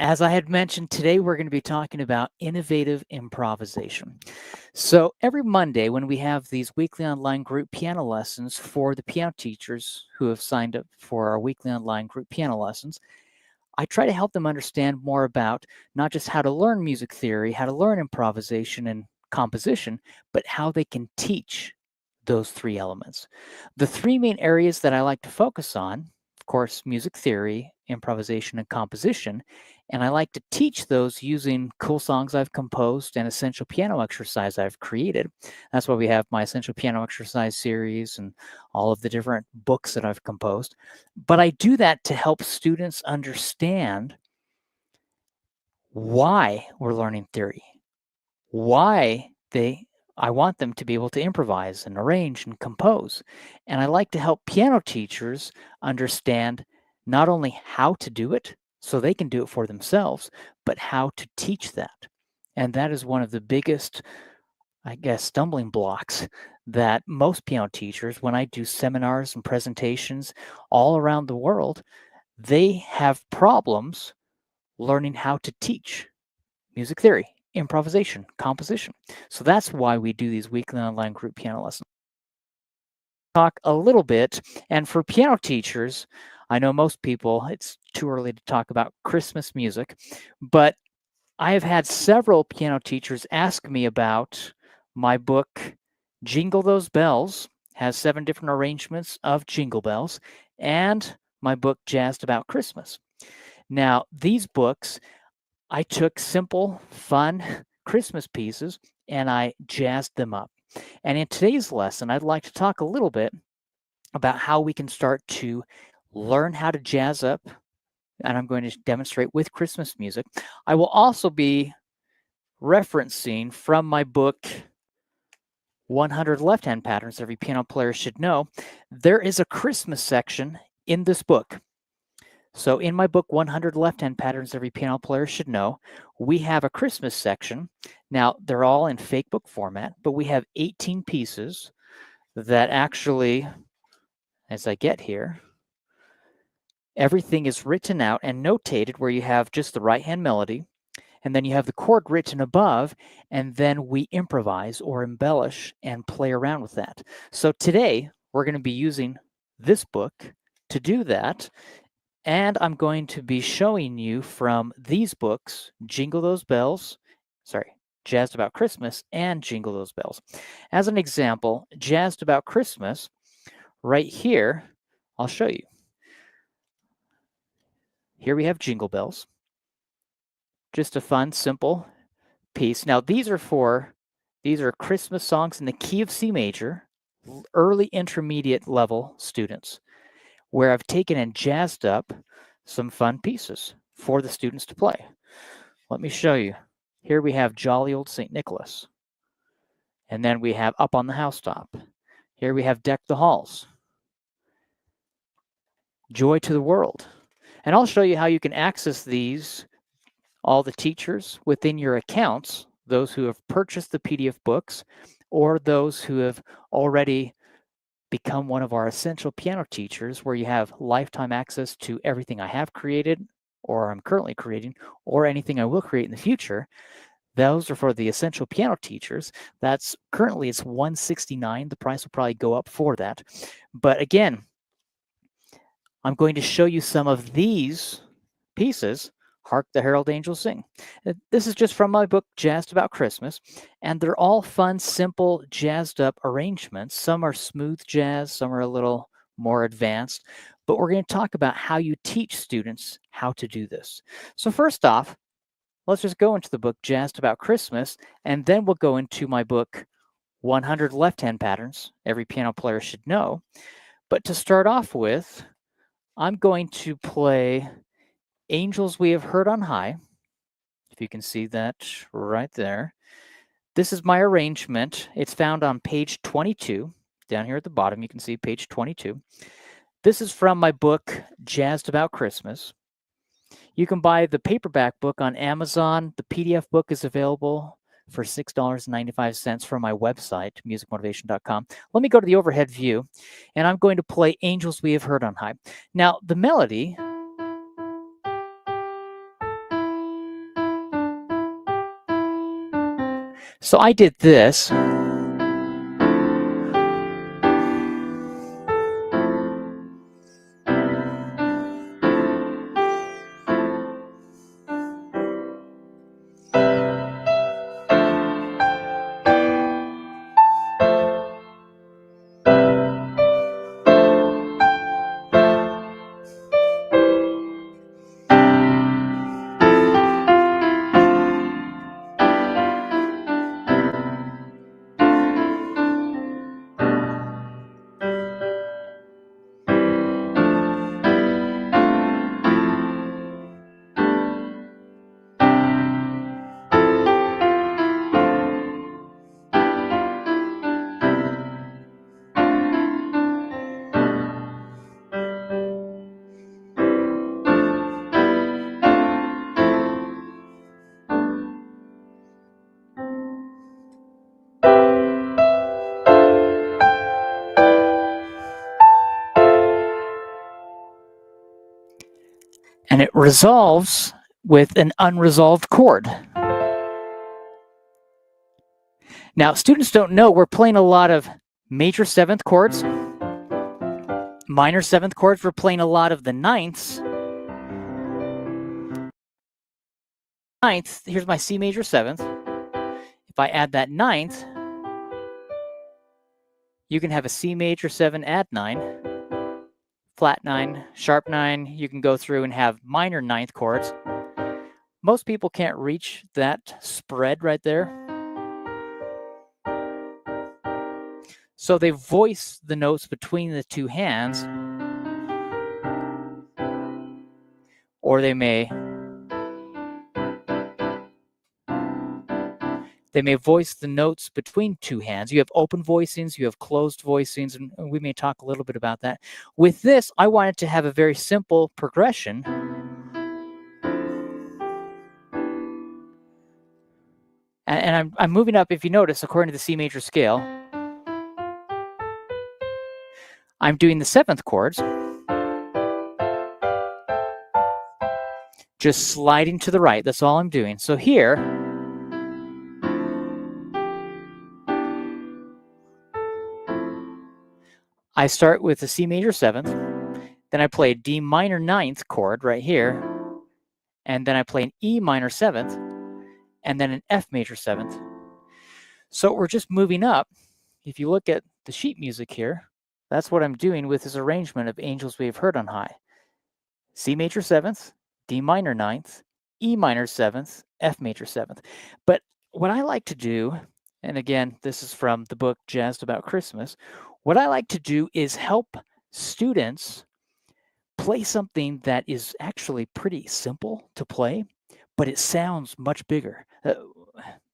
As I had mentioned, today we're going to be talking about innovative improvisation. So every Monday when we have these weekly online group piano lessons for the piano teachers who have signed up for our weekly online group piano lessons, I try to help them understand more about not just how to learn music theory, how to learn improvisation and composition, but how they can teach those three elements. The three main areas that I like to focus on, of course, music theory, improvisation, and composition. And I like to teach those using cool songs I've composed and essential piano exercise I've created. That's why we have my essential piano exercise series and all of the different books that I've composed. But I do that to help students understand why we're learning theory, why I want them to be able to improvise and arrange and compose. And I like to help piano teachers understand not only how to do it so they can do it for themselves, but how to teach that. And that is one of the biggest, I guess, stumbling blocks that most piano teachers, when I do seminars and presentations all around the world, they have problems learning how to teach music theory, improvisation, composition. So that's why we do these weekly online group piano lessons. Talk a little bit, and for piano teachers, I know most people, it's too early to talk about Christmas music, but I have had several piano teachers ask me about my book, Jingle Those Bells, has 7 different arrangements of jingle bells, and my book, Jazzed About Christmas. Now, these books, I took simple, fun Christmas pieces and I jazzed them up. And in today's lesson, I'd like to talk a little bit about how we can start to learn how to jazz up, and I'm going to demonstrate with Christmas music. I will also be referencing from my book, 100 Left-Hand Patterns Every Piano Player Should Know. There is a Christmas section in this book. So in my book, 100 Left-Hand Patterns Every Piano Player Should Know, we have a Christmas section. Now, they're all in fake book format, but we have 18 pieces that actually, as I get here, everything is written out and notated where you have just the right-hand melody, and then you have the chord written above, and then we improvise or embellish and play around with that. So today, we're going to be using this book to do that. And I'm going to be showing you from these books, Jingle Those Bells, Jazzed About Christmas and Jingle Those Bells. As an example, Jazzed About Christmas, right here, I'll show you. Here we have Jingle Bells. Just a fun, simple piece. Now, these are Christmas songs in the key of C major, early intermediate level students, where I've taken and jazzed up some fun pieces for the students to play. Let me show you. Here we have Jolly Old St. Nicholas. And then we have Up on the Housetop. Here we have Deck the Halls. Joy to the World. And I'll show you how you can access these, all the teachers within your accounts, those who have purchased the PDF books or those who have already become one of our essential piano teachers, where you have lifetime access to everything I have created or I'm currently creating or anything I will create in the future. Those are for the essential piano teachers. That's currently it's $169. The price will probably go up for that. But again, I'm going to show you some of these pieces. Hark the Herald Angels Sing. This is just from my book, Jazzed About Christmas, and they're all fun, simple, jazzed up arrangements. Some are smooth jazz, some are a little more advanced, but we're going to talk about how you teach students how to do this. So first off, let's just go into the book, Jazzed About Christmas, and then we'll go into my book, 100 Left-Hand Patterns Every Piano Player Should Know. But to start off with, I'm going to play Angels We Have Heard on High, if you can see that right there. This is my arrangement. It's found on page 22. Down here at the bottom, you can see page 22. This is from my book, Jazzed About Christmas. You can buy the paperback book on Amazon. The PDF book is available for $6.95 from my website, musicmotivation.com. Let me go to the overhead view, and I'm going to play Angels We Have Heard on High. Now, the melody So I did this. And it resolves with an unresolved chord. Now, students don't know we're playing a lot of major seventh chords, minor seventh chords. We're playing a lot of the ninths. Ninth, here's my C major seventh. If I add that ninth, you can have a C major 7 add 9, flat 9, sharp 9. You can go through and have minor ninth chords. Most people can't reach that spread right there. So they voice the notes between the two hands, or they may voice the notes between two hands. You have open voicings, you have closed voicings, and we may talk a little bit about that. With this, I wanted to have a very simple progression. And I'm moving up, if you notice, according to the C major scale. I'm doing the seventh chords, just sliding to the right. That's all I'm doing. So here, I start with the C major seventh, then I play a D minor ninth chord right here, and then I play an E minor seventh, and then an F major seventh. So we're just moving up. If you look at the sheet music here, that's what I'm doing with this arrangement of Angels We Have Heard on High. C major seventh, D minor ninth, E minor seventh, F major seventh. But what I like to do, and again, this is from the book Jazzed About Christmas, what I like to do is help students play something that is actually pretty simple to play, but it sounds much bigger.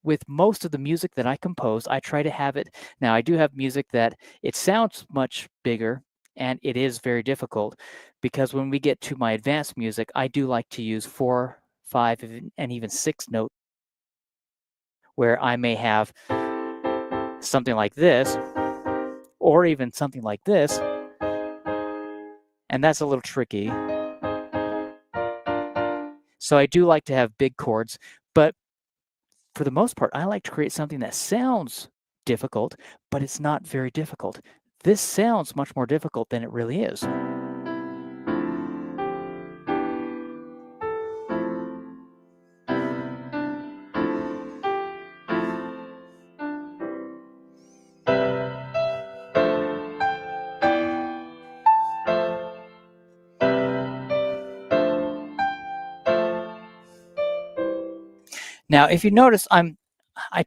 With most of the music that I compose, I try to have it. Now, I do have music that it sounds much bigger, and it is very difficult because when we get to my advanced music, I do like to use 4, 5, and even 6 notes, where I may have something like this, or even something like this, and that's a little tricky. So I do like to have big chords, but for the most part, I like to create something that sounds difficult, but it's not very difficult. This sounds much more difficult than it really is. Now, if you notice, I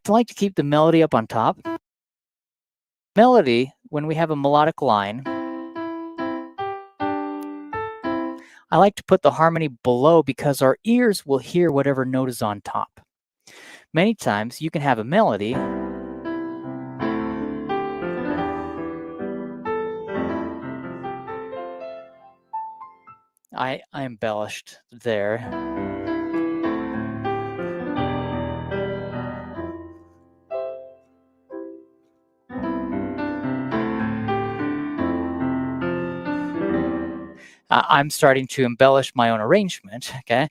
like to keep the melody up on top. Melody, when we have a melodic line, I like to put the harmony below because our ears will hear whatever note is on top. Many times you can have a melody I embellished there. I'm starting to embellish my own arrangement, okay?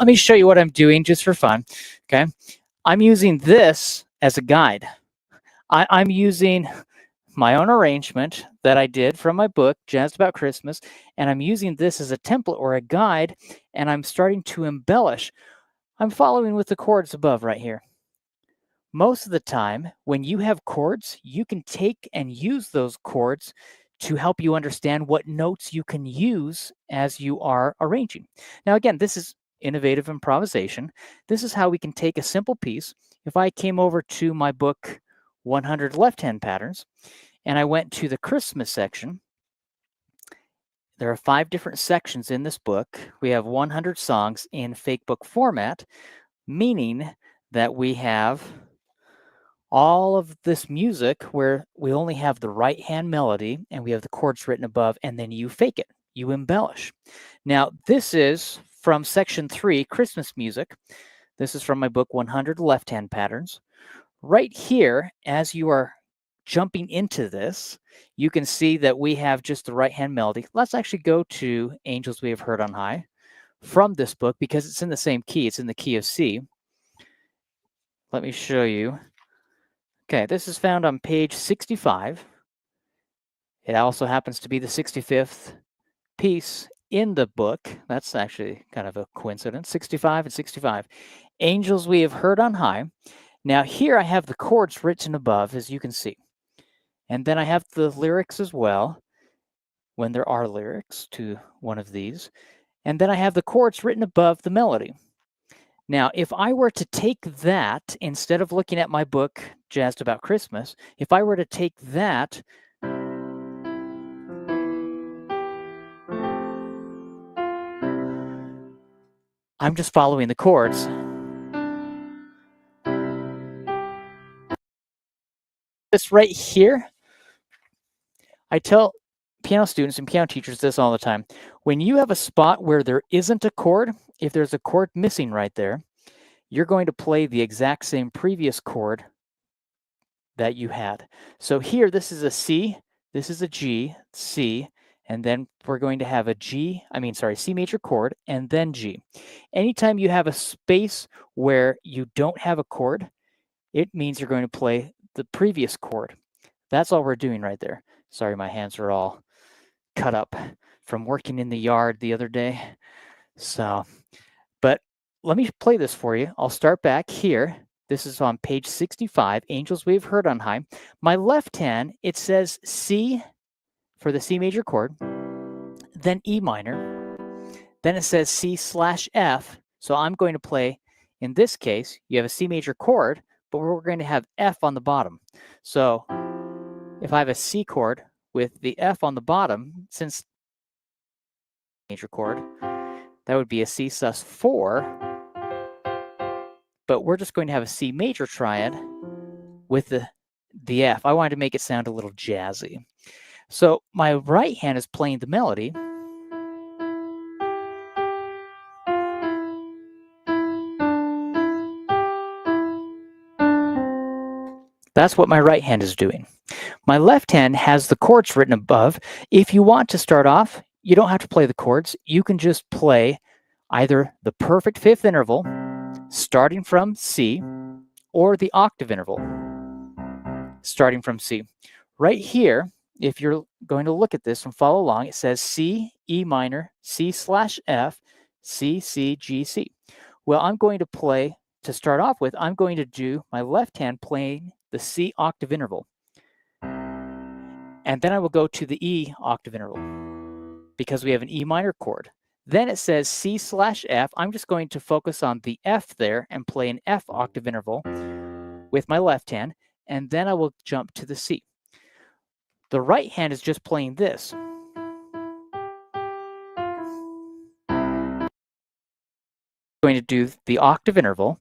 let me show you what I'm doing just for fun. Okay, I'm using this as a guide. I'm using my own arrangement that I did from my book, Jazzed About Christmas, and I'm using this as a template or a guide, and I'm starting to embellish. I'm following with the chords above right here. Most of the time, when you have chords, you can take and use those chords to help you understand what notes you can use as you are arranging. Now, again, this is innovative improvisation. This is how we can take a simple piece. If I came over to my book, 100 Left-Hand Patterns, and I went to the Christmas section, there are 5 different sections in this book. We have 100 songs in fake book format, meaning that we have all of this music where we only have the right hand melody and we have the chords written above, and then you fake it, you embellish. Now, this is from section 3, Christmas music. This is from my book, 100 Left-Hand Patterns. Right here, as you are jumping into this, you can see that we have just the right hand melody. Let's actually go to Angels We Have Heard on High from this book because it's in the same key. It's in the key of C. Let me show you. Okay, this is found on page 65. It also happens to be the 65th piece in the book. That's actually kind of a coincidence. 65 and 65. Angels We Have Heard on High. Now here I have the chords written above, as you can see. And then I have the lyrics as well, when there are lyrics to one of these. And then I have the chords written above the melody. Now, if I were to take that, instead of looking at my book, Jazzed About Christmas, if I were to take that, I'm just following the chords. This right here, I tell piano students and piano teachers this all the time. When you have a spot where there isn't a chord, if there's a chord missing right there, you're going to play the exact same previous chord that you had. So here, this is a C, this is a G, C, and then we're going to have a C major chord, and then G. Anytime you have a space where you don't have a chord, it means you're going to play the previous chord. That's all we're doing right there. Sorry, my hands are all cut up from working in the yard the other day. So, but let me play this for you. I'll start back here. This is on page 65, Angels We Have Heard on High. My left hand, it says C for the C major chord, then E minor, then it says C/F. So I'm going to play, in this case, you have a C major chord, but we're going to have F on the bottom. So if I have a C chord with the F on the bottom, since major chord, that would be a C sus4, but we're just going to have a C major triad with the F. I wanted to make it sound a little jazzy. So my right hand is playing the melody. That's what my right hand is doing. My left hand has the chords written above. If you want to start off, you don't have to play the chords. You can just play either the perfect fifth interval, starting from C, or the octave interval, starting from C. Right here, if you're going to look at this and follow along, it says C, E minor, C/F, C, C, G, C. Well, I'm going to play, to start off with, I'm going to do my left hand playing the C octave interval. And then I will go to the E octave interval because we have an E minor chord. Then it says C/F. I'm just going to focus on the F there and play an F octave interval with my left hand, and then I will jump to the C. The right hand is just playing this. I'm going to do the octave interval.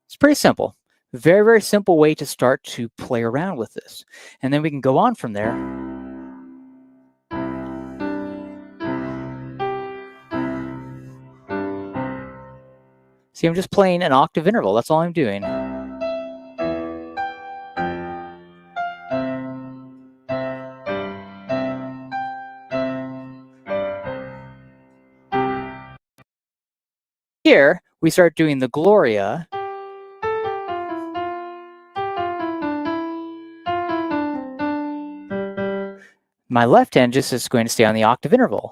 It's pretty simple. Very, very simple way to start to play around with this. And then we can go on from there. See, I'm just playing an octave interval. That's all I'm doing. Here, we start doing the Gloria. My left hand just is going to stay on the octave interval.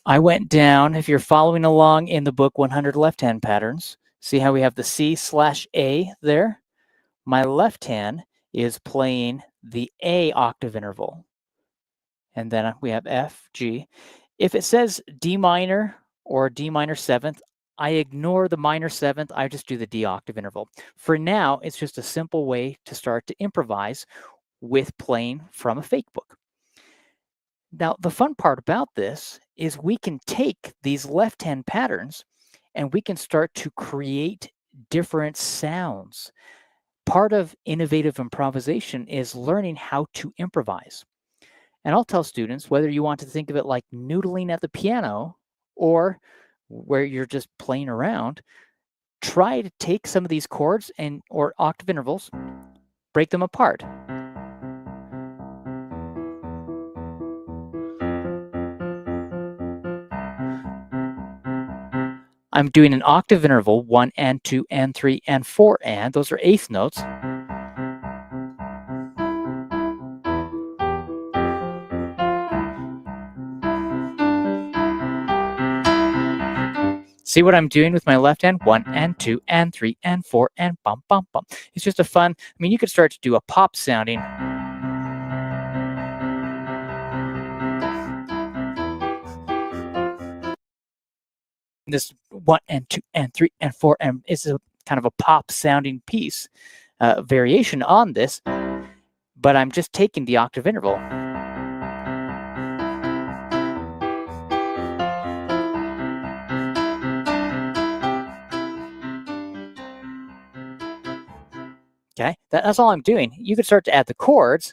I went down, if you're following along in the book 100 Left Hand Patterns, see how we have the C/A there? My left hand is playing the A octave interval. And then we have F, G. If it says D minor or D minor seventh, I ignore the minor seventh, I just do the D octave interval. For now, it's just a simple way to start to improvise with playing from a fake book. Now, the fun part about this is we can take these left-hand patterns and we can start to create different sounds. Part of innovative improvisation is learning how to improvise. And I'll tell students, whether you want to think of it like noodling at the piano or where you're just playing around, try to take some of these chords or octave intervals, break them apart. I'm doing an octave interval, 1 and 2 and 3 and 4 and. Those are eighth notes. See what I'm doing with my left hand? 1 and 2 and 3 and 4 and bum, bum, bum. It's just a fun, I mean, you could start to do a pop sounding. This 1 and 2 and 3 and 4 and it's a kind of a pop sounding piece, variation on this, but I'm just taking the octave interval. Okay, that's all I'm doing. You could start to add the chords.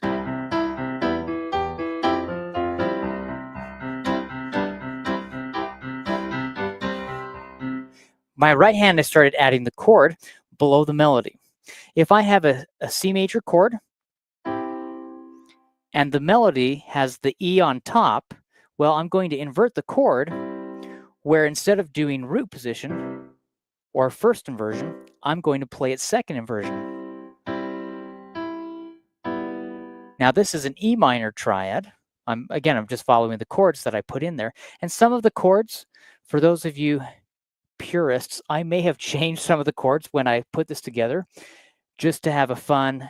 My right hand, I started adding the chord below the melody. If I have a C major chord and the melody has the E on top, well, I'm going to invert the chord where instead of doing root position or first inversion, I'm going to play its second inversion. Now this is an E minor triad. I'm just following the chords that I put in there. And some of the chords, for those of you purists, I may have changed some of the chords when I put this together just to have a fun,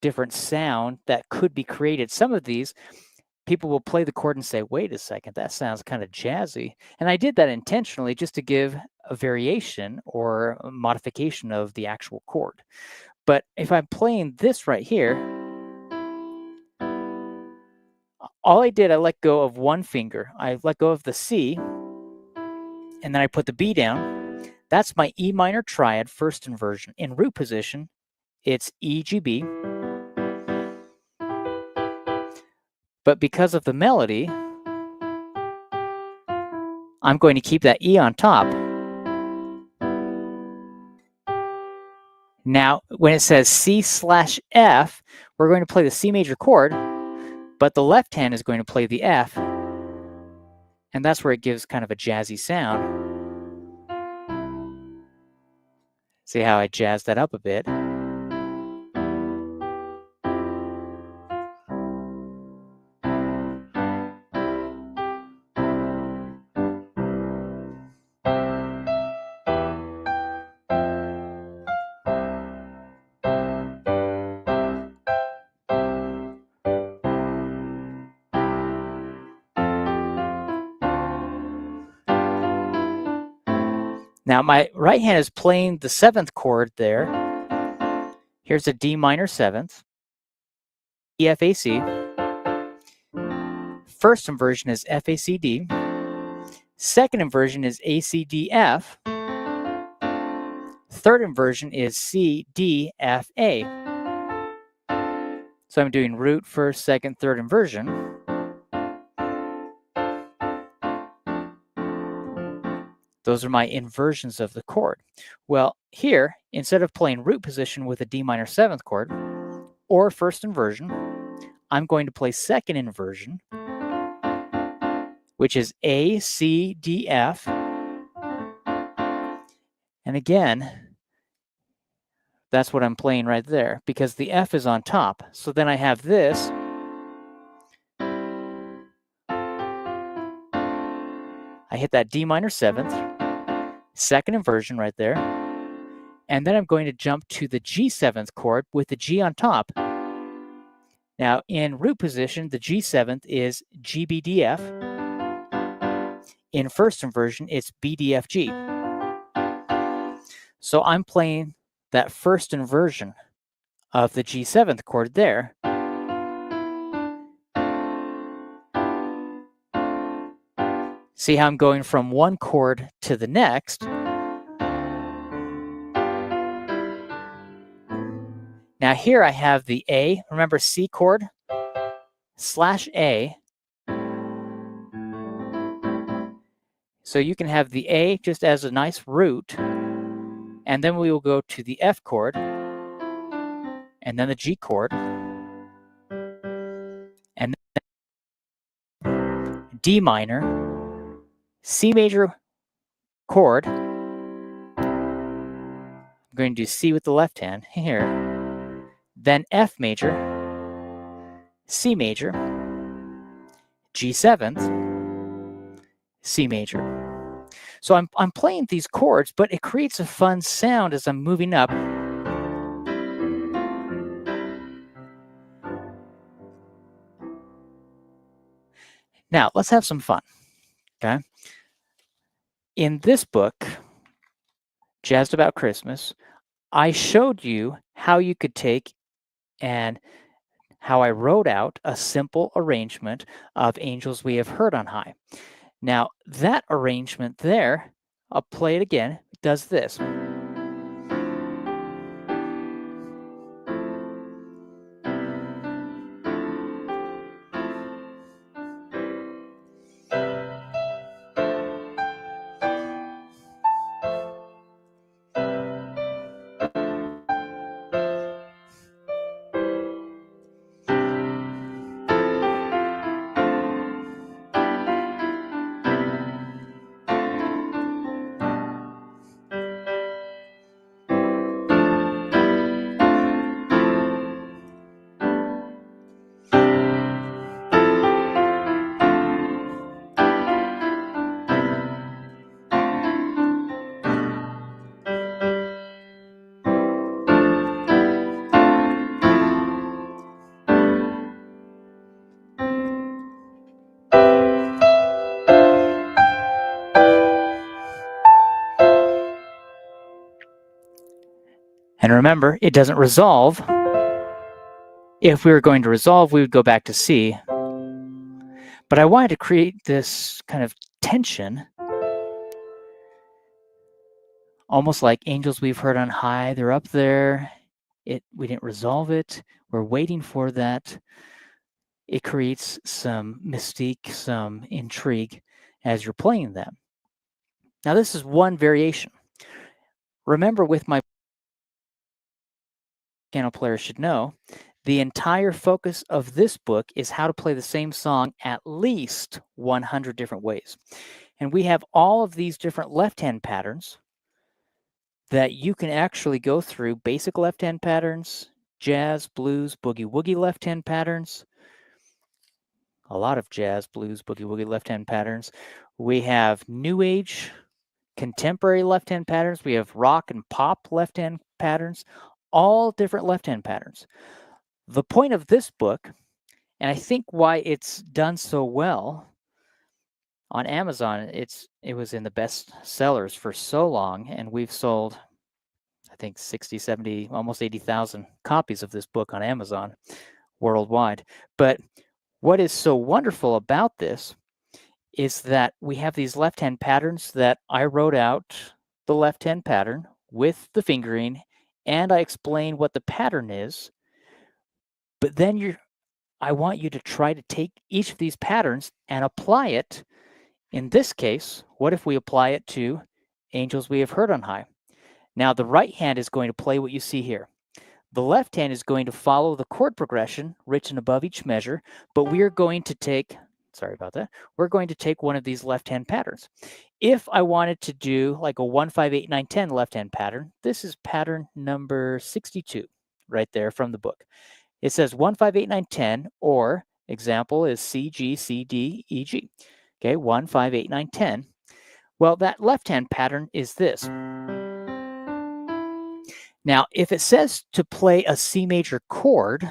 different sound that could be created. Some of these, people will play the chord and say, wait a second, that sounds kind of jazzy. And I did that intentionally just to give a variation or a modification of the actual chord. But if I'm playing this right here, all I did, I let go of one finger. I let go of the C, and then I put the B down. That's my E minor triad first inversion. In root position, it's E, G, B. But because of the melody, I'm going to keep that E on top. Now, when it says C/F, we're going to play the C major chord, but the left hand is going to play the F, and that's where it gives kind of a jazzy sound. See how I jazzed that up a bit? Now my right hand is playing the seventh chord there. Here's a D minor seventh, E, F, A, C. First inversion is F, A, C, D. Second inversion is A, C, D, F. Third inversion is C, D, F, A. So I'm doing root, first, second, third inversion. Those are my inversions of the chord. Well, here, instead of playing root position with a D minor seventh chord, or first inversion. I'm going to play second inversion, which is A, C, D, F. And again, that's what I'm playing right there, because the F is on top. So then I have this. I hit that D minor 7th, second inversion right there. And then I'm going to jump to the G7th chord with the G on top. Now, in root position, the G7th is G, B, D, F. In first inversion, it's B, D, F, G. So I'm playing that first inversion of the G7th chord there. See how I'm going from one chord to the next. Now here I have the A, remember C chord, slash A. So you can have the A just as a nice root, and then we will go to the F chord, and then the G chord, and then D minor, C major chord. I'm going to do C with the left hand here, then F major, C major, G7th, C major. So I'm playing these chords, but it creates a fun sound as I'm moving up. Now, let's have some fun, okay? In this book, Jazzed About Christmas, I showed you how you could take and how I wrote out a simple arrangement of Angels We Have Heard on High. Now, that arrangement there, I'll play it again, it does this. And remember, it doesn't resolve. If we were going to resolve, we would go back to C. But I wanted to create this kind of tension, almost like Angels We've Heard on High. They're up there. We didn't resolve it. We're waiting for that. It creates some mystique, some intrigue as you're playing them. Now, this is one variation. Remember, with my piano players should know, the entire focus of this book is how to play the same song at least 100 different ways. And we have all of these different left-hand patterns that you can actually go through: basic left-hand patterns, jazz, blues, boogie-woogie left-hand patterns, a lot of jazz, blues, boogie-woogie left-hand patterns. We have new age, contemporary left-hand patterns. We have rock and pop left-hand patterns, all different left-hand patterns. The point of this book, and I think why it's done so well on Amazon, it was in the best sellers for so long, and we've sold, I think, 60, 70, almost 80,000 copies of this book on Amazon worldwide. But what is so wonderful about this is that we have these left-hand patterns that I wrote out the left-hand pattern with the fingering, and I explain what the pattern is. But then I want you to try to take each of these patterns and apply it. In this case, what if we apply it to Angels We Have Heard on High? Now, the right hand is going to play what you see here. The left hand is going to follow the chord progression written above each measure, but we are going to take, sorry about that, we're going to take one of these left-hand patterns. If I wanted to do like a 1, 5, 8, 9, 10 left-hand pattern, this is pattern number 62, right there from the book. It says 1, 5, 8, 9, 10, or example is C, G, C, D, E, G. Okay, 1, 5, 8, 9, 10. Well, that left-hand pattern is this. Now, if it says to play a C major chord,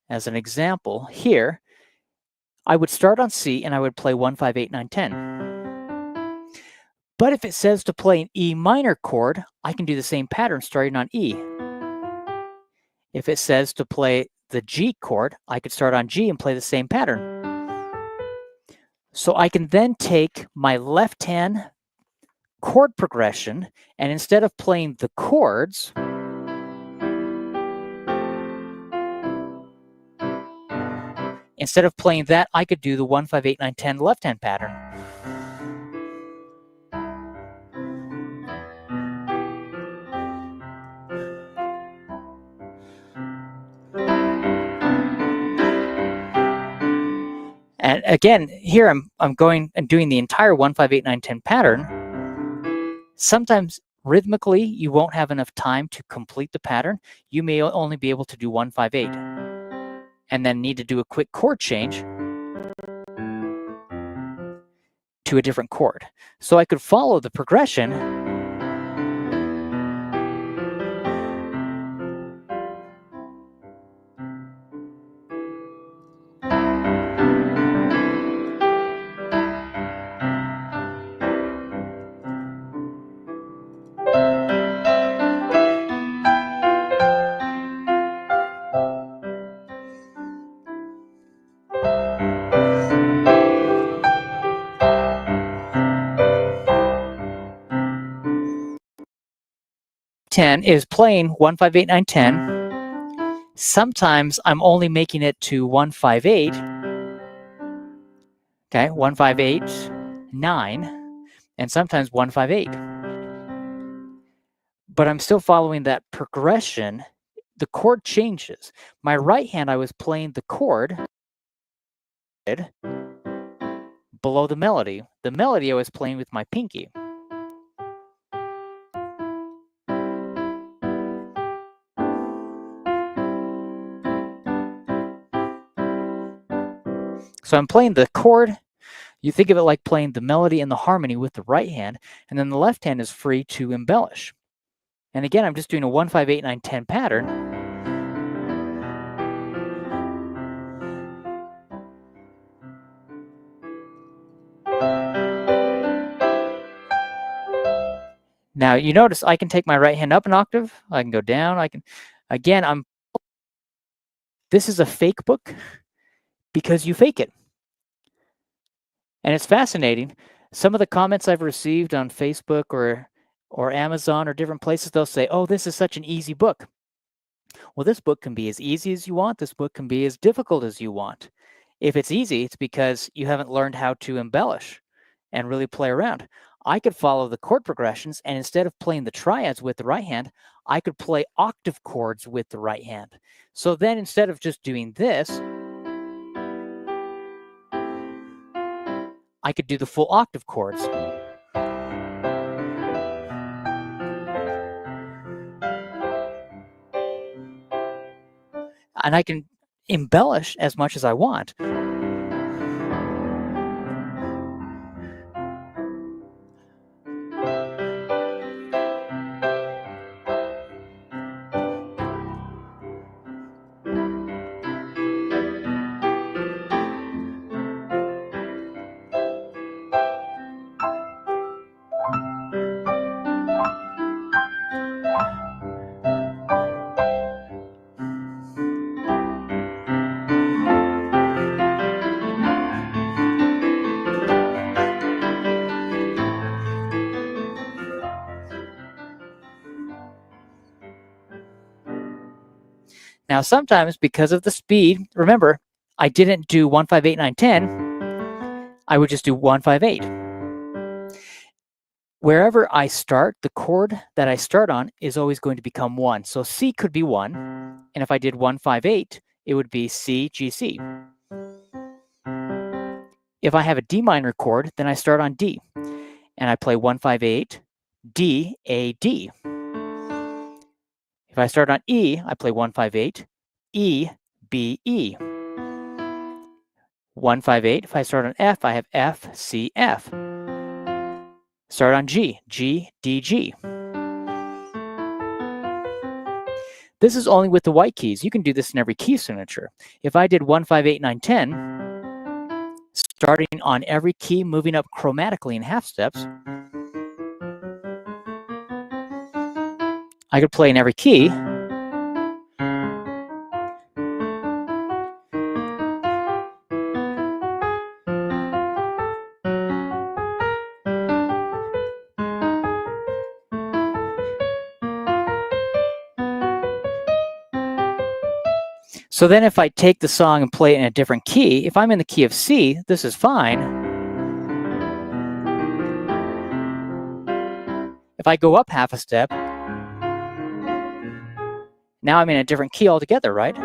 as an example here, I would start on C and I would play 1, 5, 8, 9, 10. But if it says to play an E minor chord, I can do the same pattern starting on E. If it says to play the G chord, I could start on G and play the same pattern. So I can then take my left hand chord progression, and instead of playing the chords, instead of playing that, I could do the 1, 5, 8, 9, 10 left-hand pattern. And again, here I'm going and doing the entire 1, 5, 8, 9, 10 pattern. Sometimes rhythmically, you won't have enough time to complete the pattern. You may only be able to do 1, 5, 8, and then need to do a quick chord change to a different chord. So I could follow the progression is playing 1, 5, 8, 9, 10. Sometimes I'm only making it to 1, 5, 8. Okay, 1, 5, 8, 9, and sometimes 1, 5, 8. But I'm still following that progression. The chord changes. My right hand, I was playing the chord below the melody. The melody I was playing with my pinky. So I'm playing the chord. You think of it like playing the melody and the harmony with the right hand, and then the left hand is free to embellish. And again, I'm just doing a 1, 5, 8, 9, 10 pattern. Now you notice I can take my right hand up an octave. I can go down. I can, again, this is a fake book because you fake it. And it's fascinating. Some of the comments I've received on Facebook or Amazon or different places, they'll say, oh, this is such an easy book. Well, this book can be as easy as you want. This book can be as difficult as you want. If it's easy, it's because you haven't learned how to embellish and really play around. I could follow the chord progressions, and instead of playing the triads with the right hand, I could play octave chords with the right hand. So then instead of just doing this, I could do the full octave chords. And I can embellish as much as I want. Now, sometimes because of the speed, remember, I didn't do 1, 5, 8, 9, 10. I would just do 1, 5, 8. wherever I start, the chord that I start on is always going to become 1. So C could be 1, and if I did 1, 5, 8, it would be C, G, C. If I have a D minor chord, then I start on D, and I play 1, 5, 8, D, A, D. If I start on E, I play 1, 5, 8, E, B, E. 1, 5, 8. If I start on F, I have F, C, F. Start on G, G, D, G. This is only with the white keys. You can do this in every key signature. If I did 1, 5, 8, 9, 10, starting on every key, moving up chromatically in half steps, I could play in every key. So then if I take the song and play it in a different key, if I'm in the key of C, this is fine. If I go up half a step, now I'm in a different key altogether, right?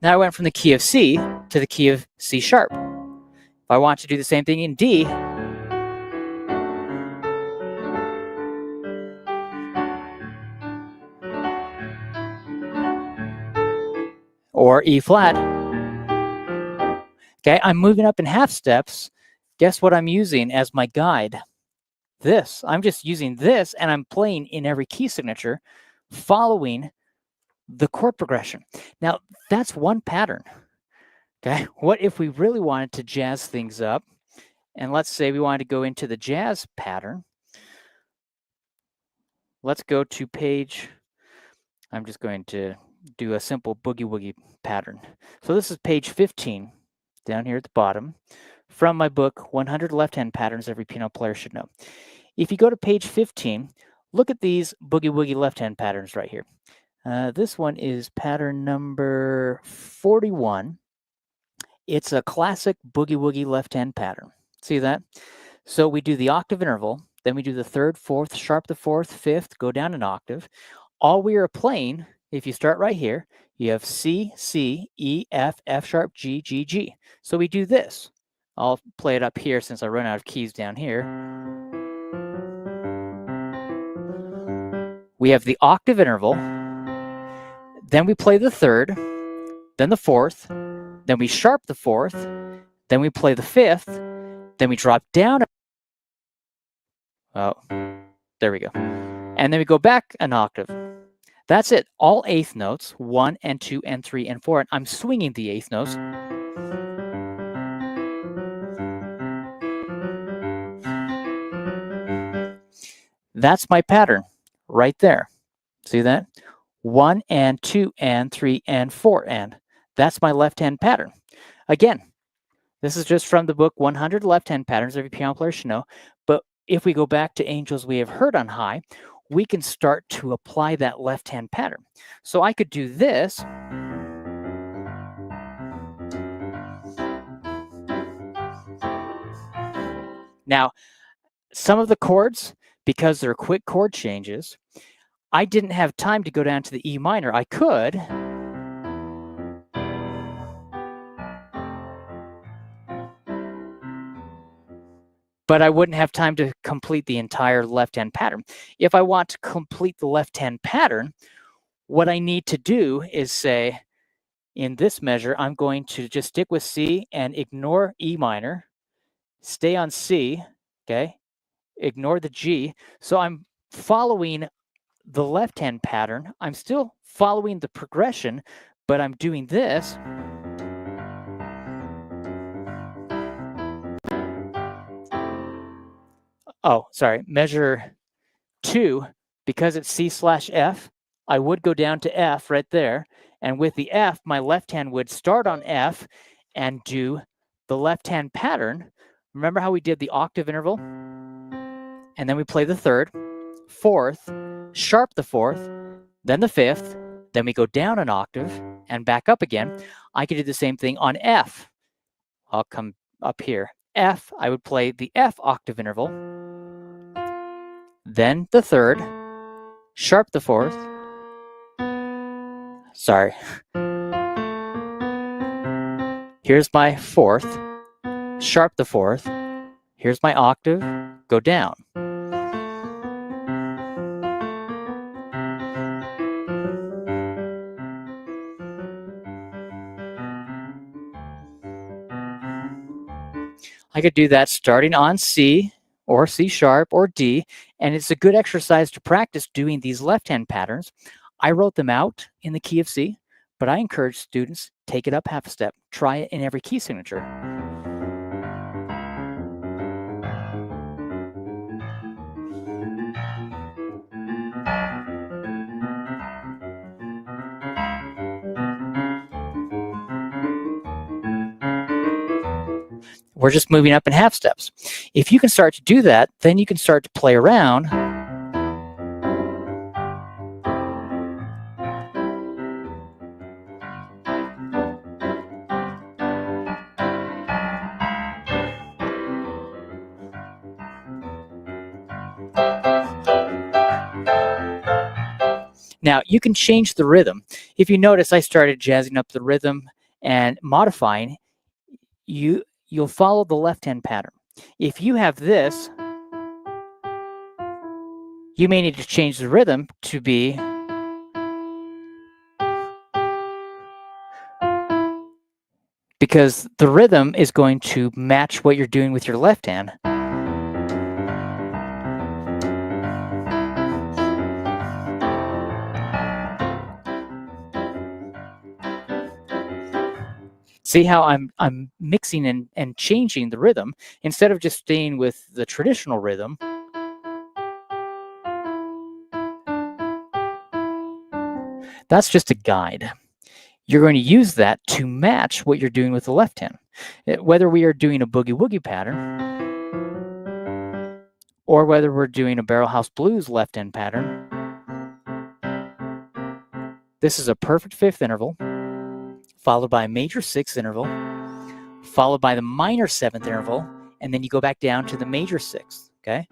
Now I went from the key of C to the key of C sharp. If I want to do the same thing in D, or E flat, okay, I'm moving up in half steps. Guess what I'm using as my guide? This. I'm just using this, and I'm playing in every key signature, following the chord progression. Now, that's one pattern. Okay, what if we really wanted to jazz things up? And let's say we wanted to go into the jazz pattern. Let's go to page, I'm just going to do a simple boogie woogie pattern. So this is page 15, down here at the bottom, from my book, 100 Left-Hand Patterns Every Piano Player Should Know. If you go to page 15, look at these boogie woogie left-hand patterns right here. This one is pattern number 41. It's a classic boogie woogie left-hand pattern. See that? So we do the octave interval, then we do the third, fourth, sharp the fourth, fifth, go down an octave. All we are playing, if you start right here, you have C, C, E, F, F sharp, G, G, G. So we do this. I'll play it up here since I run out of keys down here. We have the octave interval, then we play the third, then the fourth, then we sharp the fourth, then we play the fifth, then we drop down. Oh, there we go. And then we go back an octave. That's it. All eighth notes, 1 and 2 and 3 and 4. And I'm swinging the eighth notes. That's my pattern right there. See that? 1 and 2 and 3 and 4 and. That's my left-hand pattern. Again, this is just from the book 100 Left-Hand Patterns Every Piano Player Should Know. But if we go back to Angels We Have Heard on High, we can start to apply that left-hand pattern. So I could do this. Now, some of the chords, because they're quick chord changes, I didn't have time to go down to the E minor. I could, but I wouldn't have time to complete the entire left-hand pattern. If I want to complete the left-hand pattern, what I need to do is say, in this measure, I'm going to just stick with C and ignore E minor, stay on C, okay? Ignore the G. So I'm following the left-hand pattern. I'm still following the progression, but I'm doing this. Oh, sorry, measure 2, because it's C/F, I would go down to F right there. And with the F, my left hand would start on F and do the left-hand pattern. Remember how we did the octave interval? and then we play the third, fourth, sharp the fourth, then the fifth, then we go down an octave and back up again. I could do the same thing on F. I'll come up here. F, I would play the F octave interval, then the third, sharp the fourth. Sorry. Here's my fourth, sharp the fourth. Here's my octave, go down. I could do that starting on C or C sharp or D, and it's a good exercise to practice doing these left-hand patterns. I wrote them out in the key of C, but I encourage students, take it up half a step. Try it in every key signature. We're just moving up in half steps. If you can start to do that, then you can start to play around. Now, you can change the rhythm. If you notice, I started jazzing up the rhythm and modifying. You'll follow the left-hand pattern. If you have this, you may need to change the rhythm to be because the rhythm is going to match what you're doing with your left hand. See how I'm mixing and changing the rhythm instead of just staying with the traditional rhythm. That's just a guide. You're going to use that to match what you're doing with the left hand. Whether we are doing a boogie woogie pattern or whether we're doing a barrel house blues left hand pattern, this is a perfect fifth interval, followed by a major sixth interval, followed by the minor seventh interval, and then you go back down to the major sixth, okay?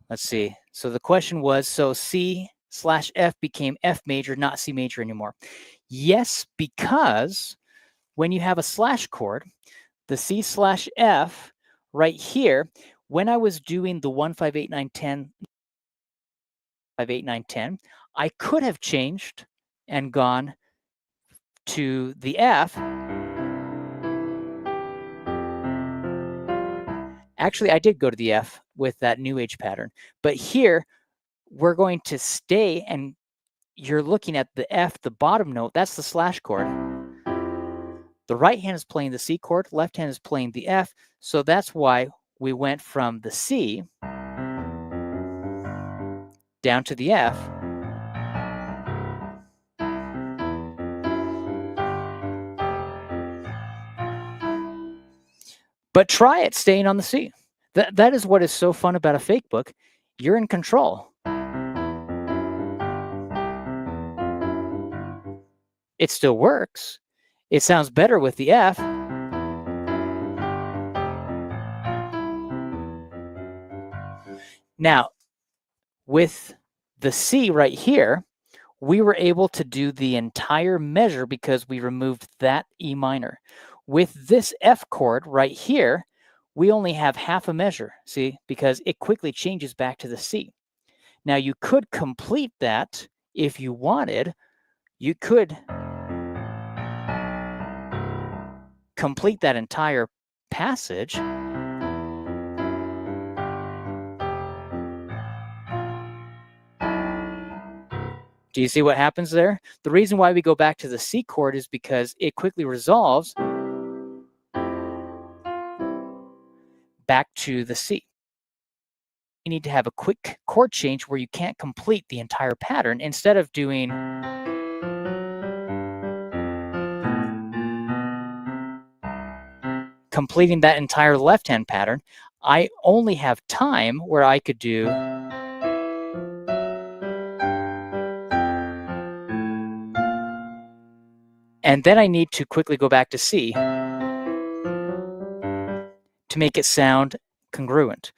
Let's see. So the question was, so C/F became F major, not C major anymore. Yes, because when you have a slash chord, the C/F right here, when I was doing the 1, 5, 8, 9, 10, 5, 8, 9, 10, I could have changed and gone to the F. Actually, I did go to the F with that new age pattern, but here we're going to stay and you're looking at the F, the bottom note, that's the slash chord. The right hand is playing the C chord, left hand is playing the F, so that's why we went from the C down to the F. But try it staying on the C. That is what is so fun about a fake book. You're in control. It still works. It sounds better with the F. Now, with the C right here, we were able to do the entire measure because we removed that E minor. With this F chord right here, we only have half a measure, see, because it quickly changes back to the C. Now, you could complete that if you wanted. You could complete that entire passage. Do you see what happens there? The reason why we go back to the C chord is because it quickly resolves back to the C. You need to have a quick chord change where you can't complete the entire pattern instead of doing completing that entire left-hand pattern, I only have time where I could do and then I need to quickly go back to C to make it sound congruent.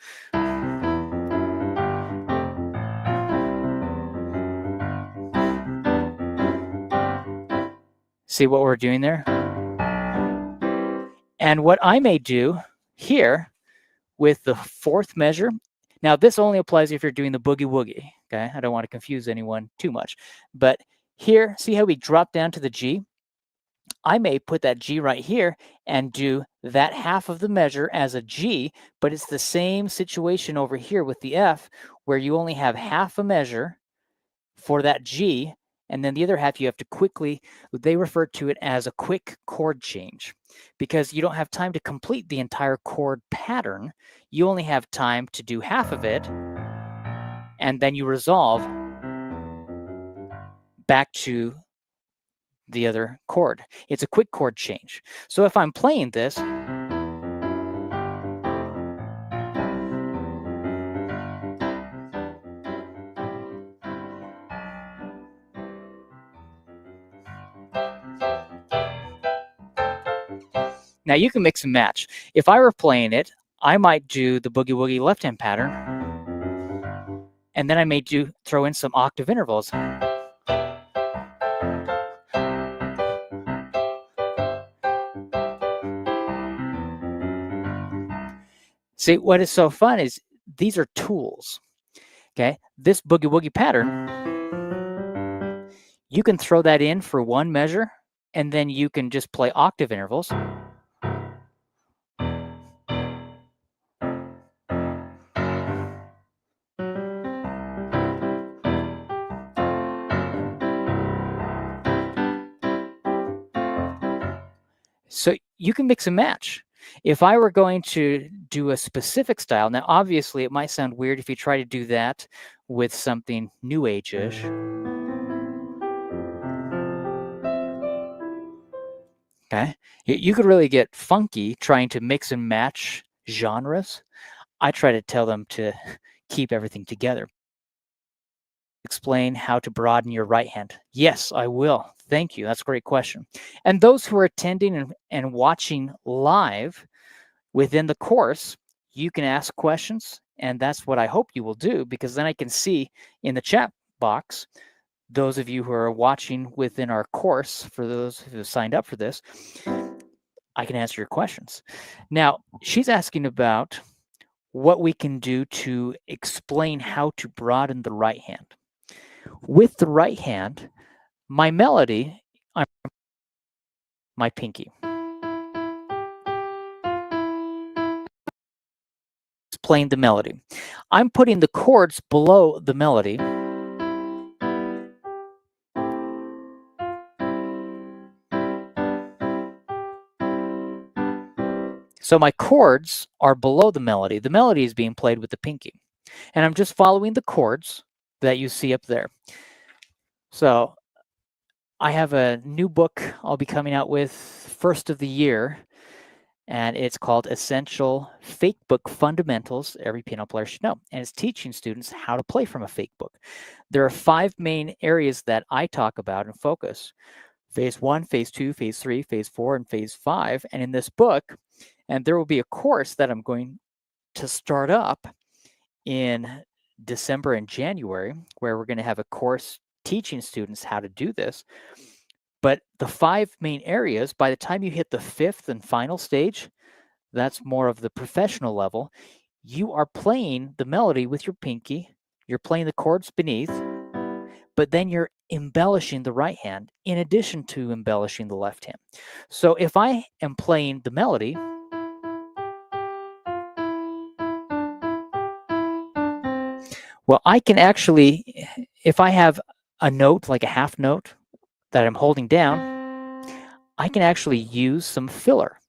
See what we're doing there? And what I may do here with the fourth measure, now this only applies if you're doing the boogie woogie, okay? I don't want to confuse anyone too much. But here, see how we drop down to the G? I may put that G right here and do that half of the measure as a G, but it's the same situation over here with the F, where you only have half a measure for that G, and then the other half you have to quickly, they refer to it as a quick chord change, because you don't have time to complete the entire chord pattern. You only have time to do half of it, and then you resolve back to the other chord. It's a quick chord change. So if I'm playing this, now you can mix and match. If I were playing it, I might do the boogie woogie left-hand pattern, and then I may throw in some octave intervals. See, what is so fun is these are tools, okay? This boogie woogie pattern, you can throw that in for one measure, and then you can just play octave intervals. So you can mix and match. If I were going to do a specific style, now obviously it might sound weird if you try to do that with something new age-ish. Okay, you could really get funky trying to mix and match genres. I try to tell them to keep everything together. Explain how to broaden your right hand. Yes, I will. Thank you. That's a great question. And those who are attending and watching live within the course, you can ask questions, and that's what I hope you will do, because then I can see in the chat box, those of you who are watching within our course, for those who have signed up for this, I can answer your questions. Now, she's asking about what we can do to explain how to broaden the right hand. With the right hand, my melody, my pinky. It's playing the melody. I'm putting the chords below the melody. So my chords are below the melody. The melody is being played with the pinky. And I'm just following the chords that you see up there. So I have a new book I'll be coming out with first of the year, and it's called Essential Fake Book Fundamentals Every Piano Player Should Know. And it's teaching students how to play from a fake book. There are 5 main areas that I talk about and focus. Phase 1, Phase 2, Phase 3, Phase 4, and Phase 5. And in this book, and there will be a course that I'm going to start up in December and January, where we're going to have a course teaching students how to do this. But the 5 main areas, by the time you hit the 5th and final stage, that's more of the professional level, you are playing the melody with your pinky, you're playing the chords beneath, but then you're embellishing the right hand in addition to embellishing the left hand. So if I am playing the melody, well, I can actually, if I have a note, like a half note that I'm holding down, I can actually use some filler.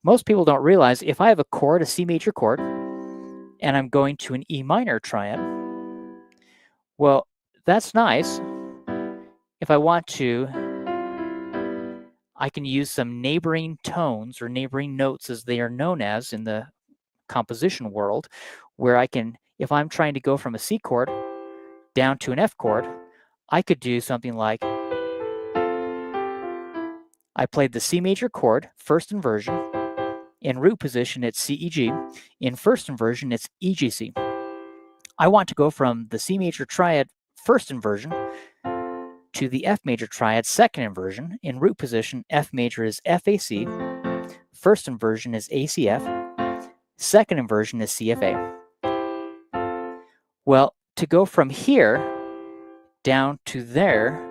Most people don't realize if I have a chord, a C major chord, and I'm going to an E minor triad, well, that's nice. If I want to, I can use some neighboring tones or neighboring notes as they are known as in the composition world, where I can, if I'm trying to go from a C chord down to an F chord, I could do something like, I played the C major chord, first inversion. In root position, it's C, E, G. In first inversion, it's E, G, C. I want to go from the C major triad first inversion to the F major triad second inversion. In root position, F major is F, A, C. First inversion is A, C, F. Second inversion is C, F, A. Well, to go from here down to there,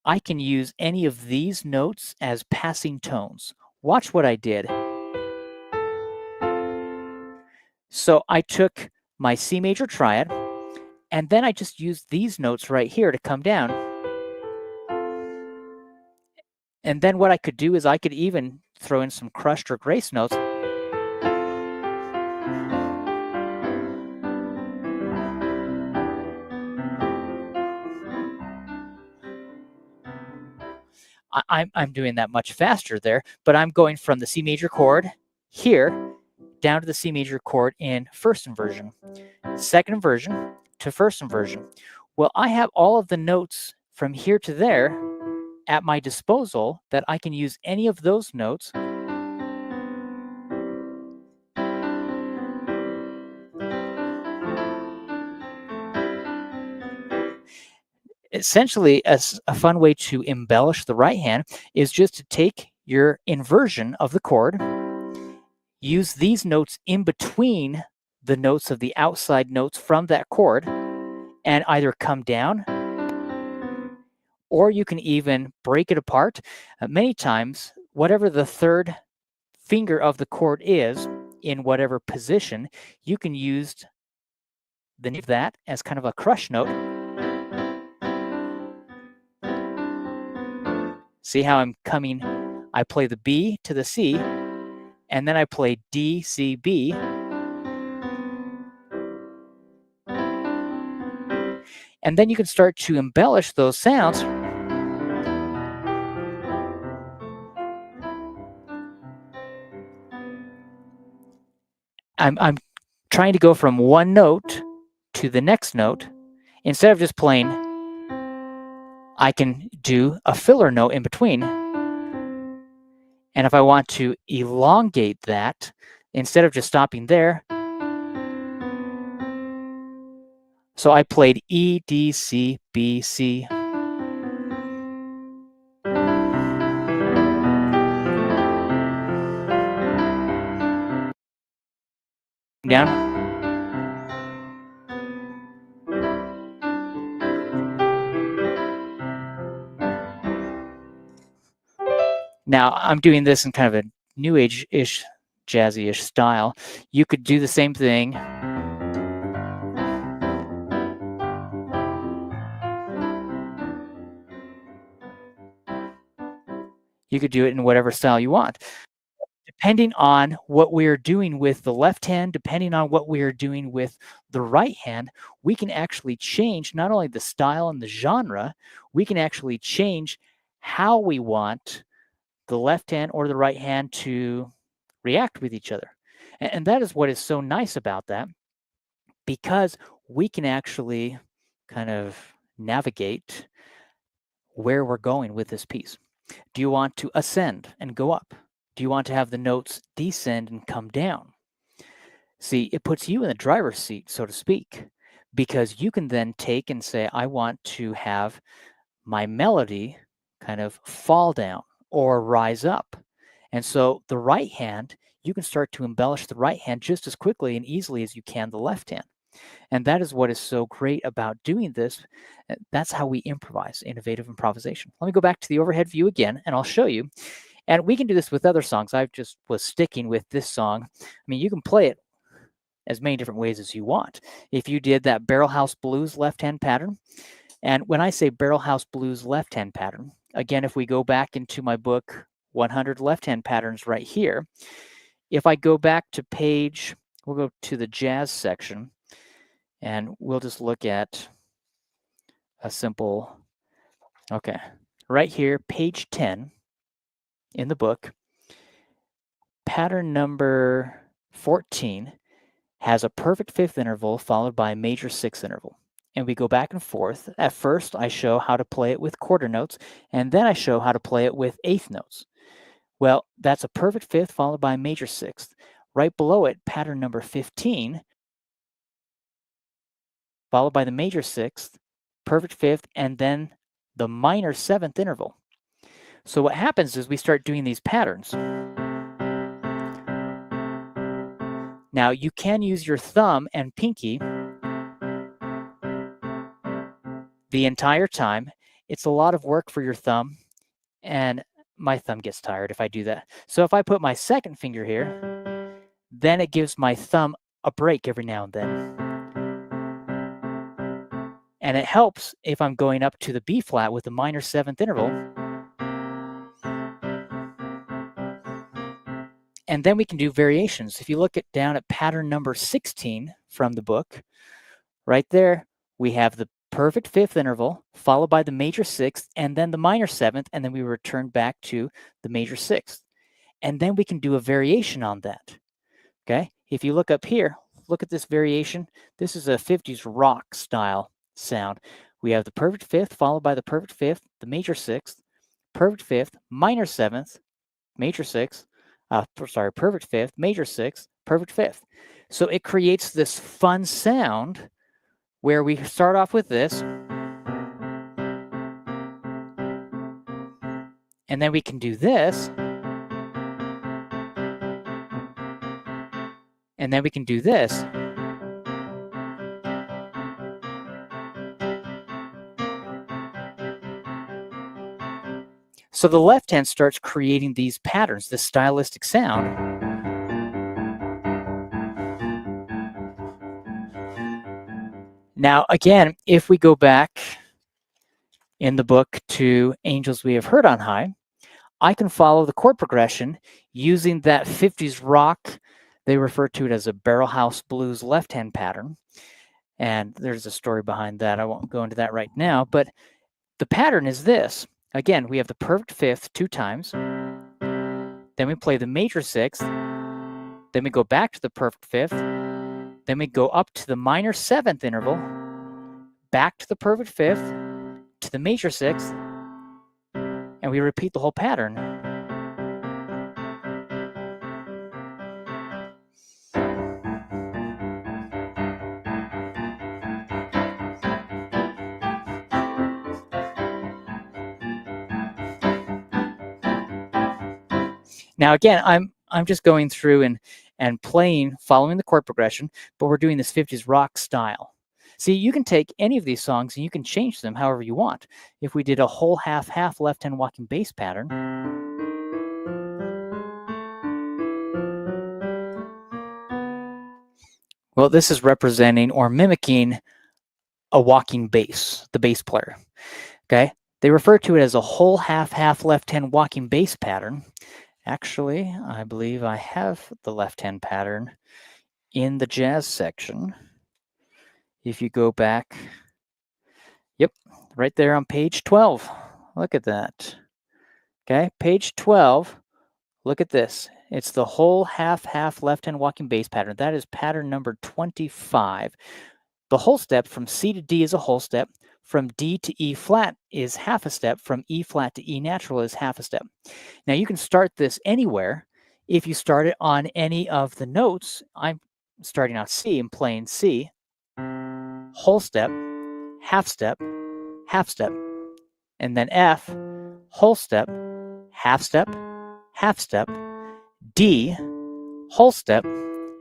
I can use any of these notes as passing tones. Watch what I did. So I took my C major triad, and then I just used these notes right here to come down. And then what I could do is I could even throw in some crushed or grace notes. I'm doing that much faster there, but I'm going from the C major chord here down to the C major chord in first inversion, second inversion to first inversion. Well, I have all of the notes from here to there at my disposal that I can use any of those notes. Essentially, a fun way to embellish the right hand is just to take your inversion of the chord, use these notes in between the notes of the outside notes from that chord, and either come down, or you can even break it apart. Many times, whatever the third finger of the chord is in whatever position, you can use the of that as kind of a crush note. See how I'm coming? I play the B to the C, and then I play D, C, B. And then you can start to embellish those sounds. I'm trying to go from one note to the next note. Instead of just playing, I can do a filler note in between. And if I want to elongate that, instead of just stopping there, so I played E, D, C, B, C. Down. Now, I'm doing this in kind of a new age-ish, jazzy-ish style. You could do the same thing. You could do it in whatever style you want. Depending on what we're doing with the left hand, depending on what we are doing with the right hand, we can actually change not only the style and the genre, we can actually change how we want the left hand or the right hand to react with each other. And that is what is so nice about that, because we can actually kind of navigate where we're going with this piece. Do you want to ascend and go up? Do you want to have the notes descend and come down? See, it puts you in the driver's seat, so to speak, because you can then take and say, I want to have my melody kind of fall down or rise up. And so the right hand, you can start to embellish the right hand just as quickly and easily as you can the left hand. And that is what is so great about doing this. That's how we improvise, innovative improvisation. Let me go back to the overhead view again, and I'll show you. And we can do this with other songs. I just was sticking with this song. I mean, you can play it as many different ways as you want. If you did that Barrel House Blues left-hand pattern, and when I say Barrel House Blues left-hand pattern, again, if we go back into my book, 100 left-hand patterns right here, if I go back to page, we'll go to the jazz section, and we'll just look at a simple, okay, right here, page 10. in the book, pattern number 14 has a perfect fifth interval followed by a major sixth interval. And we go back and forth. At first, I show how to play it with quarter notes, and then I show how to play it with eighth notes. Well, that's a perfect fifth followed by a major sixth. Right below it, pattern number 15, followed by the major sixth, perfect fifth, and then the minor seventh interval. So what happens is we start doing these patterns. Now, you can use your thumb and pinky the entire time. It's a lot of work for your thumb, and my thumb gets tired if I do that. So if I put my second finger here, then it gives my thumb a break every now and then. And it helps if I'm going up to the B flat with the minor seventh interval. And then we can do variations. If you look down at pattern number 16 from the book, right there, we have the perfect fifth interval followed by the major sixth and then the minor seventh, and then we return back to the major sixth. And then we can do a variation on that. Okay, if you look up here, look at this variation. This is a 50s rock style sound. We have the perfect fifth followed by the perfect fifth, the major sixth, perfect fifth, minor seventh, major sixth, perfect fifth, major sixth, perfect fifth. So it creates this fun sound where we start off with this, and then we can do this, and then we can do this. So the left hand starts creating these patterns, this stylistic sound. Now, again, if we go back in the book to Angels We Have Heard on High, I can follow the chord progression using that 50s rock. They refer to it as a barrel house blues left-hand pattern. And there's a story behind that. I won't go into that right now, but the pattern is this. Again, we have the perfect fifth 2 times. Then we play the major sixth. Then we go back to the perfect fifth. Then we go up to the minor seventh interval, back to the perfect fifth, to the major sixth, and we repeat the whole pattern. Now, again, I'm just going through and playing, following the chord progression, but we're doing this 50s rock style. See, you can take any of these songs and you can change them however you want. If we did a whole half-half left-hand walking bass pattern, well, this is representing or mimicking a walking bass, the bass player. Okay, they refer to it as a whole half-half left-hand walking bass pattern. Actually, I believe I have the left-hand pattern in the jazz section. If you go back, yep, right there on page 12. Look at that. Okay, page 12, look at this. It's the whole half-half left-hand walking bass pattern. That is pattern number 25. The whole step from C to D is a whole step. From D to E flat is half a step. From E flat to E natural is half a step. Now you can start this anywhere. If you start it on any of the notes, I'm starting on C and playing C, whole step, half step, half step, and then F, whole step, half step, half step, D, whole step,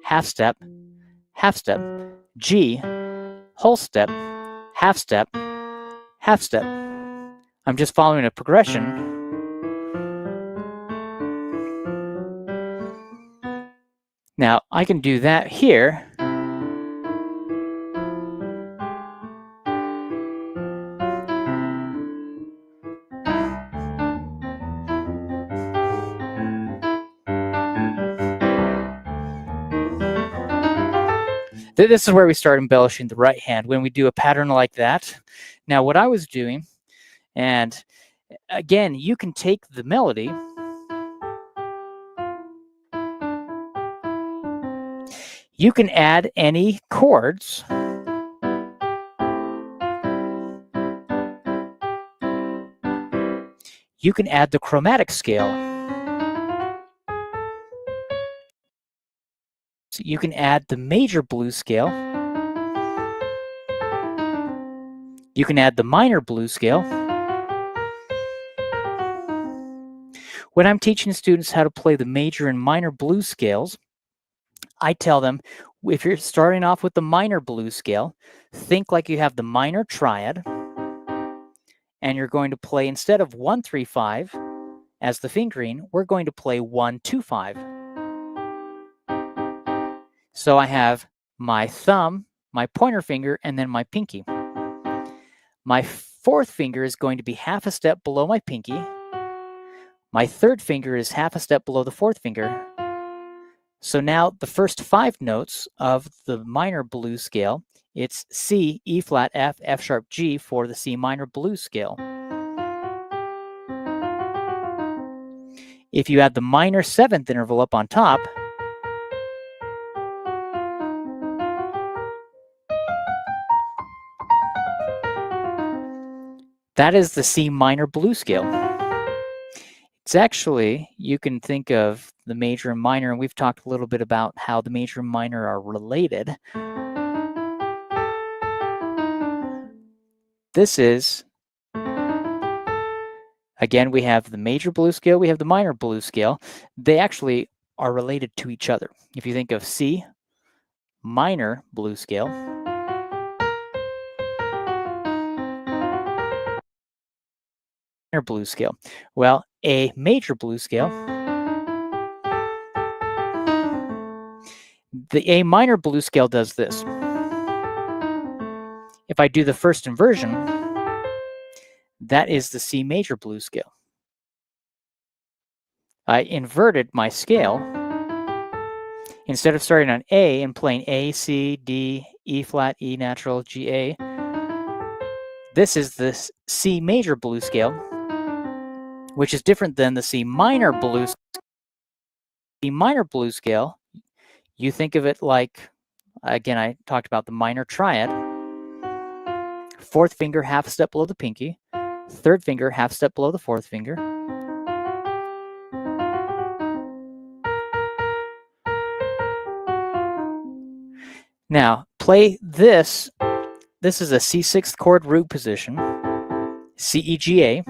half step, half step, G, whole step, half step, half step. I'm just following a progression. Now, I can do that here. This is where we start embellishing the right hand when we do a pattern like that. Now, what I was doing, and again, you can take the melody You can add any chords. You can add the chromatic scale. So you can add the major blues scale. You can add the minor blues scale. When I'm teaching students how to play the major and minor blues scales, I tell them, if you're starting off with the minor blues scale, think like you have the minor triad, and you're going to play, instead of 1, 3, 5 as the fingering, we're going to play 1, 2, 5. So I have my thumb, my pointer finger, and then my pinky. My fourth finger is going to be half a step below my pinky. My third finger is half a step below the fourth finger. So now the first 5 notes of the minor blues scale, it's C, E flat, F, F sharp, G for the C minor blues scale. If you add the minor 7th interval up on top, that is the C minor blues scale. It's actually, you can think of the major and minor, and we've talked a little bit about how the major and minor are related. This is, again, we have the major blues scale, we have the minor blues scale. They actually are related to each other. If you think of C minor blues scale, minor blues scale. Well, A major blues scale, the A minor blues scale does this. If I do the first inversion, that is the C major blues scale. I inverted my scale. Instead of starting on A and playing A, C, D, E flat, E natural, G, A, this is the C major blues scale, which is different than the C minor blues. C minor blues scale, you think of it like, again, I talked about the minor triad. Fourth finger half a step below the pinky. Third finger half step below the fourth finger. Now, play this. This is a C6th chord root position, C, E, G, A.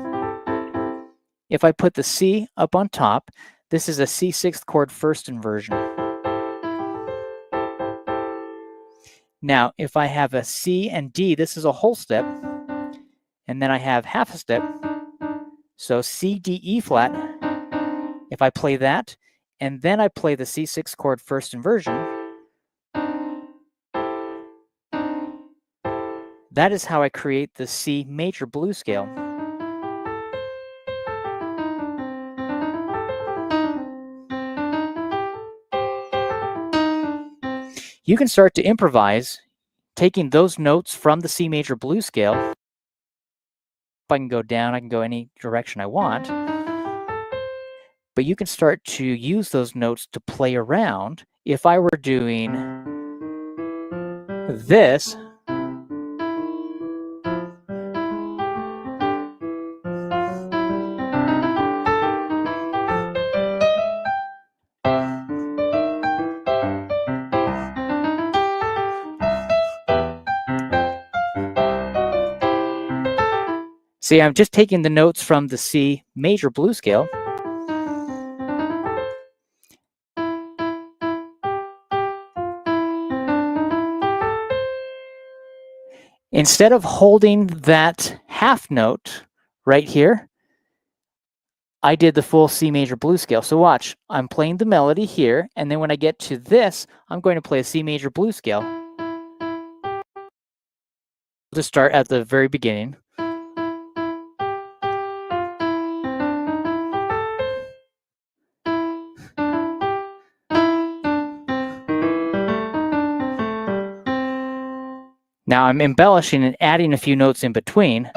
If I put the C up on top, this is a C6th chord first inversion. Now, if I have a C and D, this is a whole step, and then I have half a step. So C, D, E flat, if I play that, and then I play the C6 chord first inversion, that is how I create the C major blues scale. You can start to improvise taking those notes from the C major blues scale. I can go down, I can go any direction I want. But you can start to use those notes to play around. If I were doing this, see, I'm just taking the notes from the C major blues scale. Instead of holding that half note right here, I did the full C major blues scale. So watch, I'm playing the melody here, and then when I get to this, I'm going to play a C major blues scale. I'll just start at the very beginning. Now I'm embellishing and adding a few notes in between.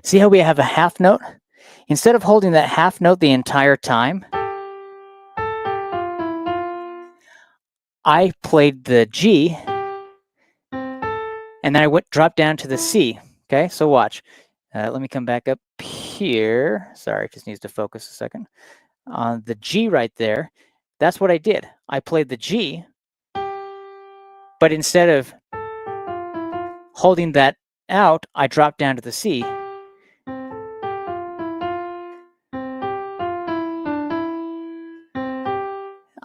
See how we have a half note? Instead of holding that half note the entire time, I played the G, and then I dropped down to the C. Okay, so watch. Let me come back up here. Sorry, it just needs to focus a second. On the G right there, that's what I did. I played the G, but instead of holding that out, I dropped down to the C.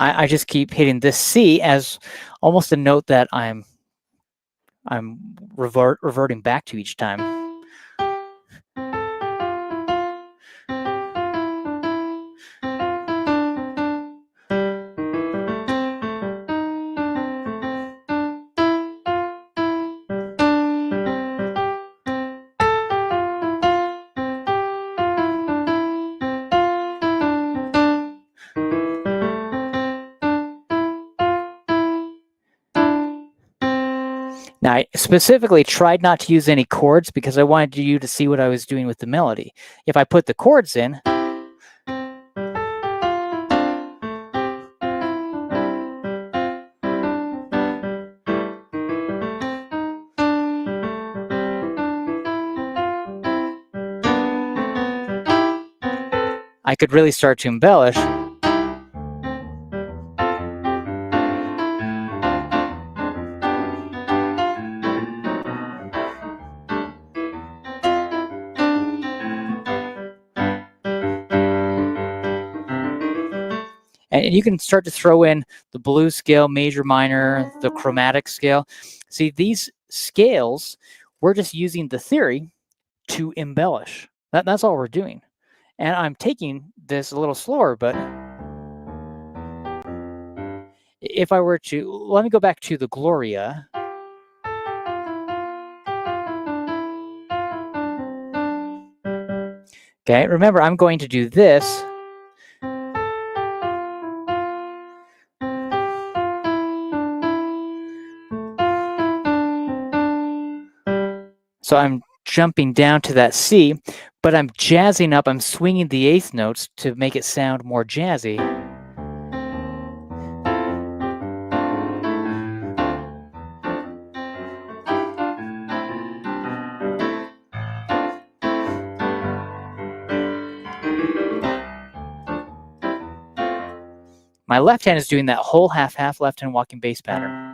I just keep hitting this C as almost a note that I'm reverting back to each time. Now, I specifically tried not to use any chords because I wanted you to see what I was doing with the melody. If I put the chords in, I could really start to embellish. And you can start to throw in the blues scale, major, minor, the chromatic scale. See, these scales, we're just using the theory to embellish. That's all we're doing. And I'm taking this a little slower, but if I were to, let me go back to the Gloria. Okay, remember, I'm going to do this. So I'm jumping down to that C, but I'm jazzing up, I'm swinging the eighth notes to make it sound more jazzy. My left hand is doing that whole half-half left hand walking bass pattern.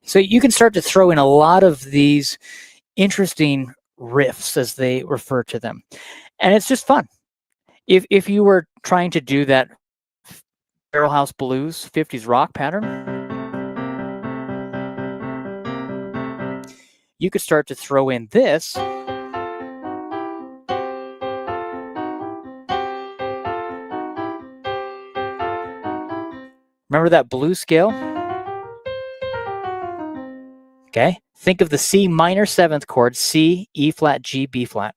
So you can start to throw in a lot of these interesting riffs, as they refer to them. And it's just fun. If you were trying to do that Barrel House Blues 50s rock pattern, you could start to throw in this. Remember that blues scale? Okay, think of the C minor 7th chord, C, E flat, G, B flat.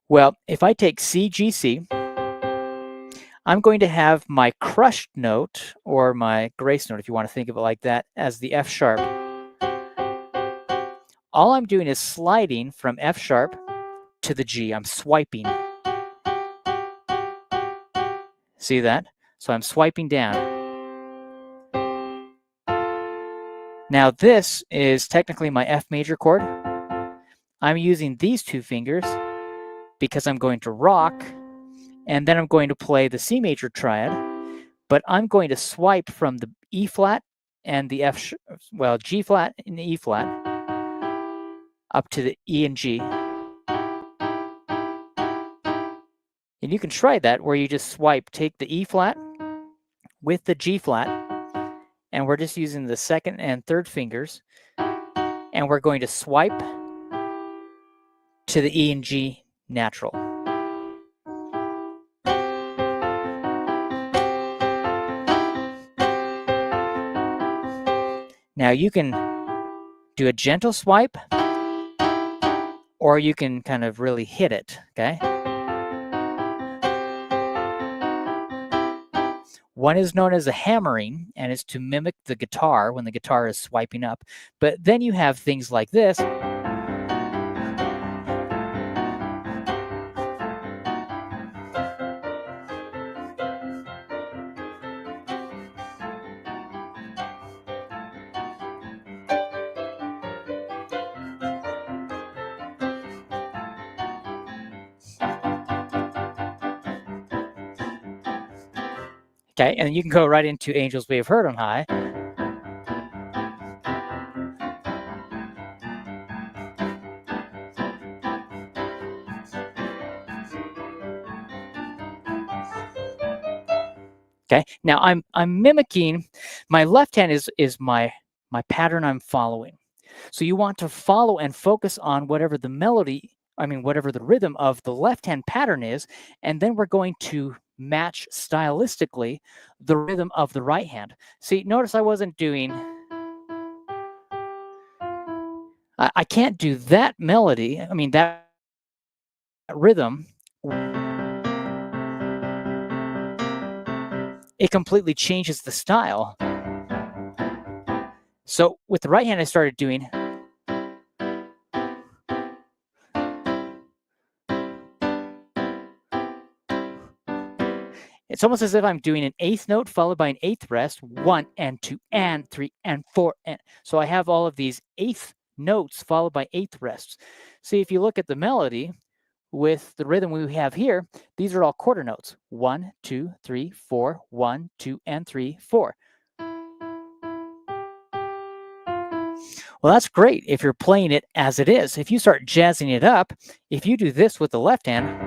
Well, if I take C, G, C, I'm going to have my crushed note, or my grace note, if you want to think of it like that, as the F sharp. All I'm doing is sliding from F sharp to the G. I'm swiping. See that? So I'm swiping down. Now this is technically my F major chord. I'm using these two fingers because I'm going to rock, and then I'm going to play the C major triad, but I'm going to swipe from the E flat and the G flat and the E flat up to the E and G. And you can try that where you just swipe, take the E flat with the G flat, and we're just using the second and third fingers, and we're going to swipe to the E and G natural. Now you can do a gentle swipe, or you can kind of really hit it, okay? One is known as a hammering, and it's to mimic the guitar when the guitar is swiping up. But then you have things like this. Okay, and you can go right into Angels We Have Heard on High. Okay, now I'm mimicking, my left hand is my pattern I'm following. So you want to follow and focus on whatever the melody, whatever the rhythm of the left hand pattern is, and then we're going to match stylistically the rhythm of the right hand. See, notice I wasn't doing, I can't do that melody, that rhythm. It completely changes the style. So with the right hand, I started doing. It's almost as if I'm doing an eighth note followed by an eighth rest, 1 and 2 and 3 and 4 and. So I have all of these eighth notes followed by eighth rests. See, if you look at the melody with the rhythm we have here, these are all quarter notes. 1, 2, 3, 4, 1, 2, and 3, 4. Well, that's great if you're playing it as it is. If you start jazzing it up, if you do this with the left hand,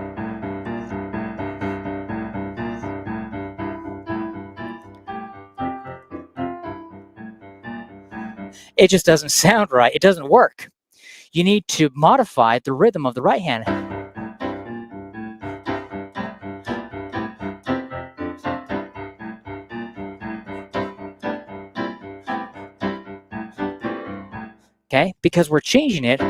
it just doesn't sound right. It doesn't work. You need to modify the rhythm of the right hand. Okay, because we're changing it.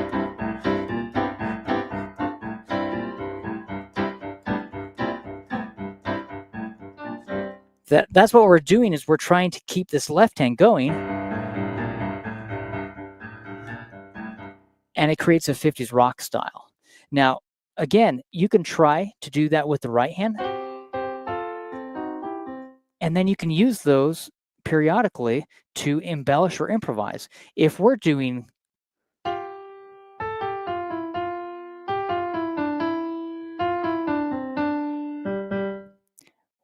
That's what we're doing, is we're trying to keep this left hand going. And it creates a 50s rock style. Now, again, you can try to do that with the right hand. And then you can use those periodically to embellish or improvise. If we're doing,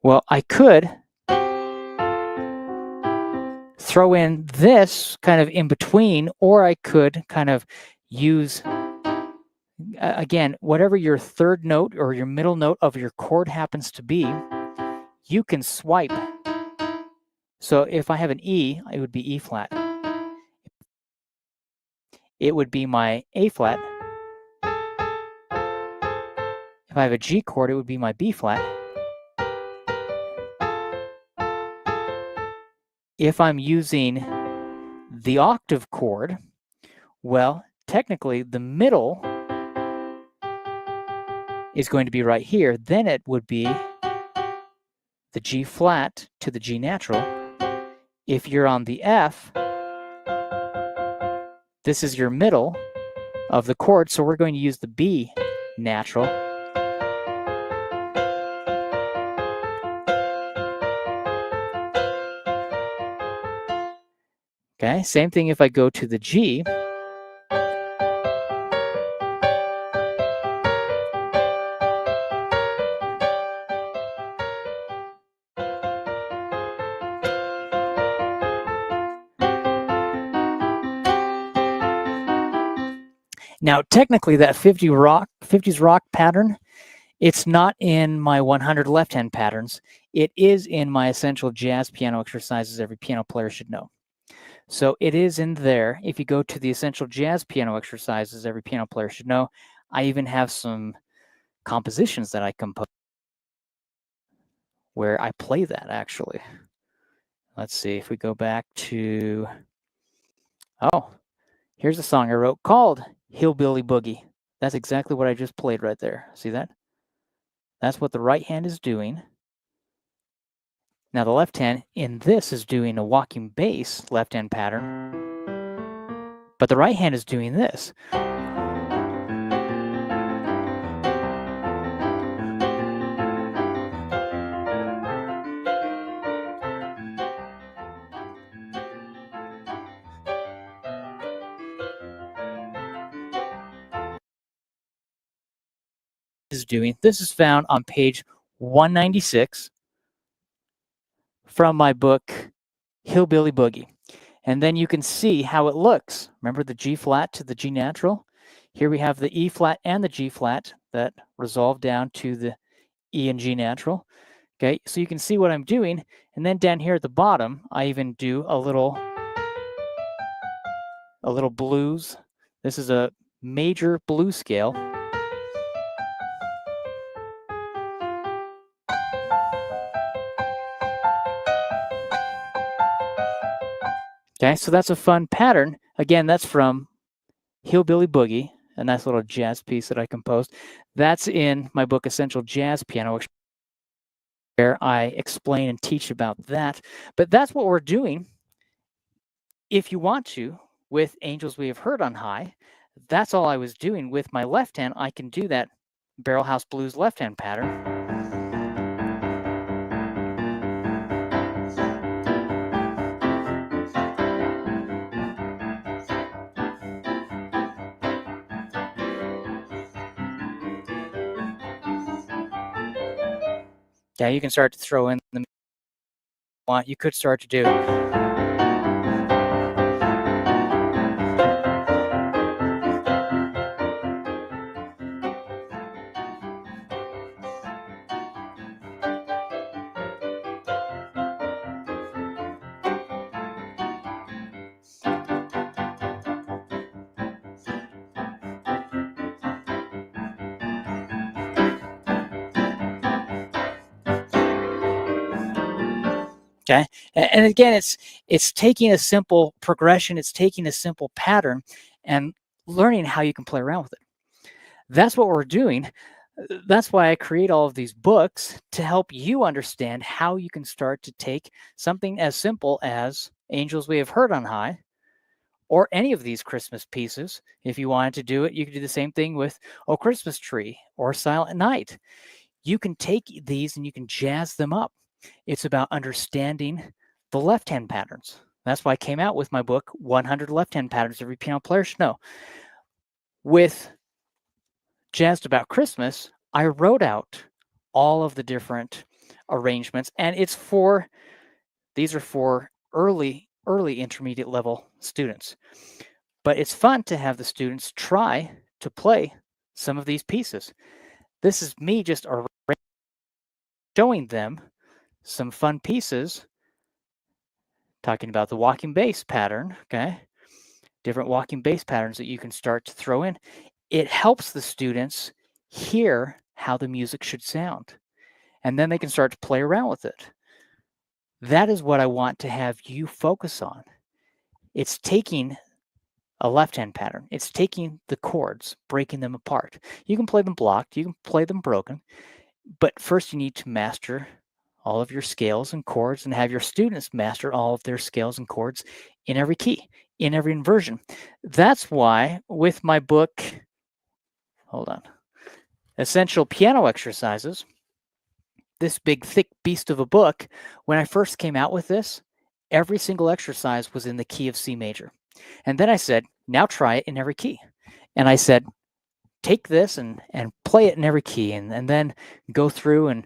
well, I could throw in this kind of in between, or I could kind of use, again, whatever your third note or your middle note of your chord happens to be, you can swipe. So if I have an E, it would be E flat. It would be my A flat. If I have a G chord, it would be my B flat. If I'm using the octave chord, well, technically the middle is going to be right here. Then it would be the G flat to the G natural. If you're on the F, this is your middle of the chord, so we're going to use the B natural. Okay, same thing if I go to the G. Now, technically, that 50s rock pattern It's not in my 100 left-hand patterns. It is in my essential jazz piano exercises every piano player should know. So it is in there. If you go to the essential jazz piano exercises every piano player should know, I even have some compositions that I compose where I play that actually. Let's see if we go back to, oh, here's a song I wrote called Hillbilly Boogie. That's exactly what I just played right there. See that? That's what the right hand is doing. Now the left hand in this is doing a walking bass left hand pattern, but the right hand is doing this. This is found on page 196 from my book Hillbilly Boogie. And then you can see how it looks. Remember the G flat to the G natural? Here we have the E flat and the G flat that resolve down to the E and G natural. Okay, so you can see what I'm doing. And then down here at the bottom, I even do a little blues. This is a major blues scale. Okay, so that's a fun pattern. Again, that's from Hillbilly Boogie, a nice little jazz piece that I composed. That's in my book, Essential Jazz Piano, where I explain and teach about that. But that's what we're doing. If you want to, with Angels We Have Heard on High, that's all I was doing. With my left hand, I can do that Barrel House Blues left hand pattern. Yeah, you can start to throw in the want. You could start to do. Okay, and again, it's taking a simple progression, it's taking a simple pattern, and learning how you can play around with it. That's what we're doing. That's why I create all of these books to help you understand how you can start to take something as simple as Angels We Have Heard on High, or any of these Christmas pieces. If you wanted to do it, you could do the same thing with Oh Christmas Tree or Silent Night. You can take these and you can jazz them up. It's about understanding the left-hand patterns. That's why I came out with my book, 100 Left-Hand Patterns Every Piano Player Should Know. With Jazzed About Christmas, I wrote out all of the different arrangements, and these are for early intermediate level students. But it's fun to have the students try to play some of these pieces. This is me just showing them some fun pieces, talking about the walking bass pattern, okay? Different walking bass patterns that you can start to throw in. It helps the students hear how the music should sound, and then they can start to play around with it. That is what I want to have you focus on. It's taking a left-hand pattern. It's taking the chords, breaking them apart. You can play them blocked, you can play them broken, but first you need to master all of your scales and chords and have your students master all of their scales and chords in every key, in every inversion. That's why with my book, Essential Piano Exercises, this big thick beast of a book, when I first came out with this, every single exercise was in the key of C major. And then I said, now try it in every key. And I said, take this and play it in every key, and then go through and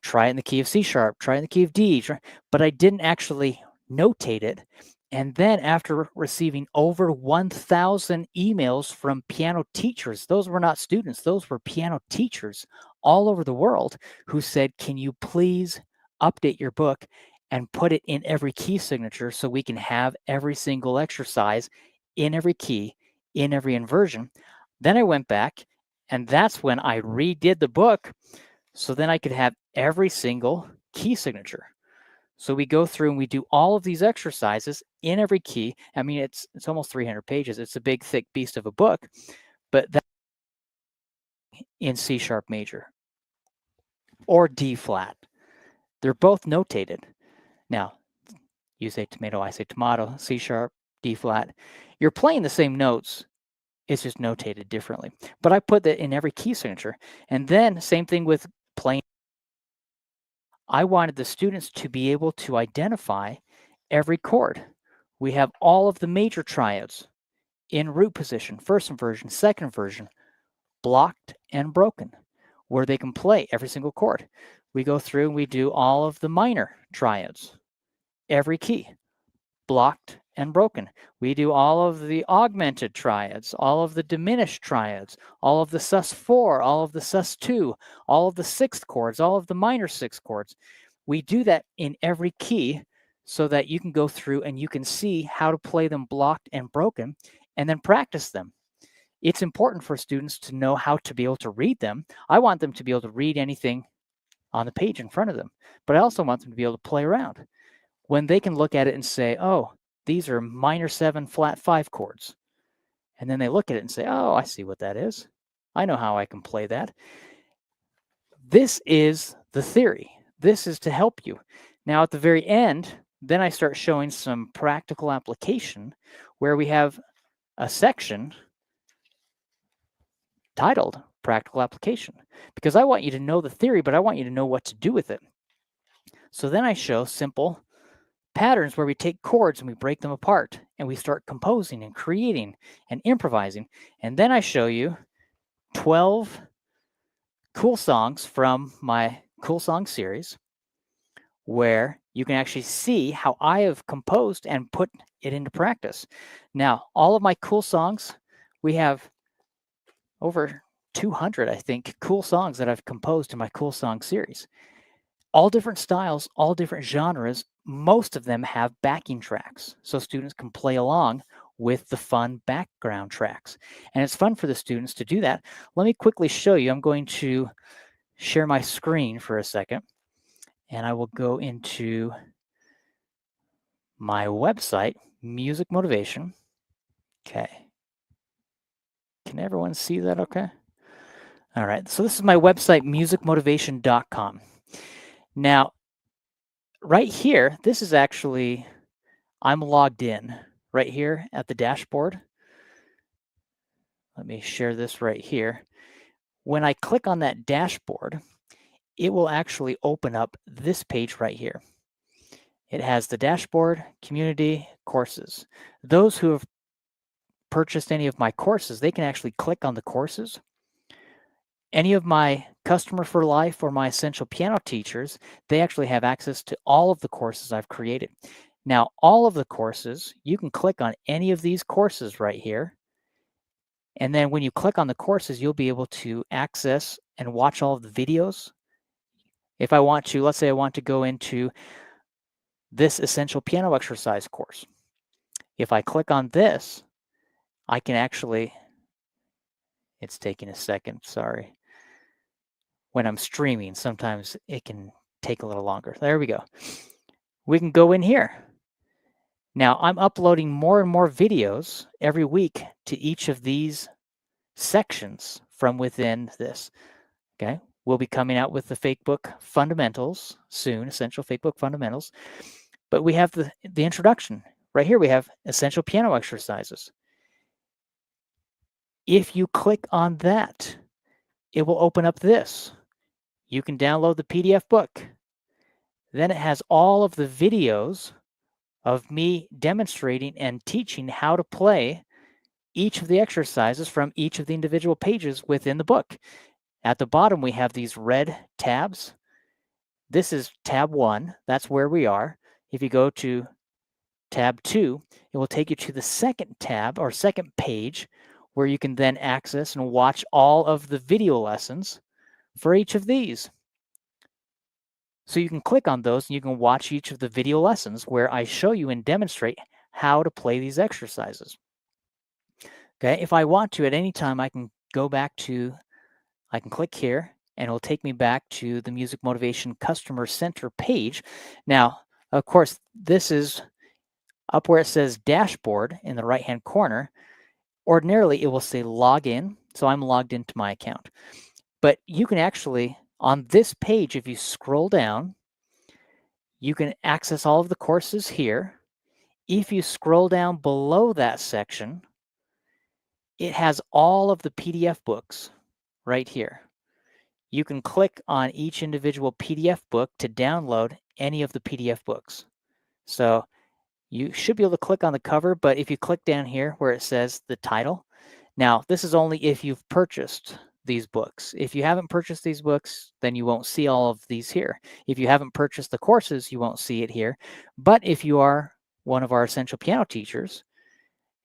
try it in the key of C sharp, try it in the key of D. But I didn't actually notate it. And then after receiving over 1,000 emails from piano teachers, those were not students, those were piano teachers all over the world who said, can you please update your book and put it in every key signature so we can have every single exercise in every key, in every inversion. Then I went back, and that's when I redid the book so then I could have every single key signature. So we go through and we do all of these exercises in every key. I mean, it's almost 300 pages. It's a big, thick beast of a book, but that's in C sharp major or D flat. They're both notated. Now, you say tomato, I say tomato, C sharp, D flat. You're playing the same notes. It's just notated differently. But I put that in every key signature. And then same thing with playing. I wanted the students to be able to identify every chord. We have all of the major triads in root position, first inversion, second inversion, blocked and broken, where they can play every single chord. We go through and we do all of the minor triads, every key, blocked and broken. We do all of the augmented triads, all of the diminished triads, all of the sus4, all of the sus2, all of the sixth chords, all of the minor sixth chords. We do that in every key so that you can go through and you can see how to play them blocked and broken and then practice them. It's important for students to know how to be able to read them. I want them to be able to read anything on the page in front of them, but I also want them to be able to play around. When they can look at it and say, oh, these are minor 7 flat 5 chords. And then they look at it and say, oh, I see what that is. I know how I can play that. This is the theory. This is to help you. Now at the very end, then I start showing some practical application where we have a section titled Practical Application, because I want you to know the theory, but I want you to know what to do with it. So then I show simple patterns where we take chords and we break them apart and we start composing and creating and improvising. And then I show you 12 cool songs from my cool song series where you can actually see how I have composed and put it into practice. Now, all of my cool songs, we have over 200, I think, cool songs that I've composed in my cool song series. All different styles, all different genres. Most of them have backing tracks, so students can play along with the fun background tracks. And it's fun for the students to do that. Let me quickly show you. I'm going to share my screen for a second, and I will go into my website, Music Motivation. Okay. Can everyone see that okay? All right, so this is my website, musicmotivation.com. Now, right here, this is actually, I'm logged in right here at the dashboard. Let me share this right here. When I click on that dashboard, it will actually open up this page right here. It has the dashboard, community, courses. Those who have purchased any of my courses, they can actually click on the courses. Any of my Customer for Life or my Essential Piano teachers, they actually have access to all of the courses I've created. Now, all of the courses, you can click on any of these courses right here. And then when you click on the courses, you'll be able to access and watch all of the videos. If I want to, let's say I want to go into this Essential Piano Exercise course. If I click on this, I can actually, it's taking a second, sorry. When I'm streaming, sometimes it can take a little longer. There we go. We can go in here. Now, I'm uploading more and more videos every week to each of these sections from within this. Okay, we'll be coming out with the Fakebook Fundamentals soon, Essential Fakebook Fundamentals. But we have the introduction. Right here we have Essential Piano Exercises. If you click on that, it will open up this. You can download the PDF book. Then it has all of the videos of me demonstrating and teaching how to play each of the exercises from each of the individual pages within the book. At the bottom, we have these red tabs. This is tab 1. That's where we are. If you go to tab 2, it will take you to the second tab or second page where you can then access and watch all of the video lessons for each of these. So you can click on those and you can watch each of the video lessons where I show you and demonstrate how to play these exercises. Okay, if I want to at any time, I can go back to, I can click here and it'll take me back to the Music Motivation Customer Center page. Now, of course, this is up where it says dashboard in the right-hand corner. Ordinarily, it will say log in. So I'm logged into my account. But you can actually, on this page, if you scroll down, you can access all of the courses here. If you scroll down below that section, it has all of the PDF books right here. You can click on each individual PDF book to download any of the PDF books. So you should be able to click on the cover, but if you click down here where it says the title, now this is only if you've purchased these books. If you haven't purchased these books, then you won't see all of these here. If you haven't purchased the courses, you won't see it here. But if you are one of our essential piano teachers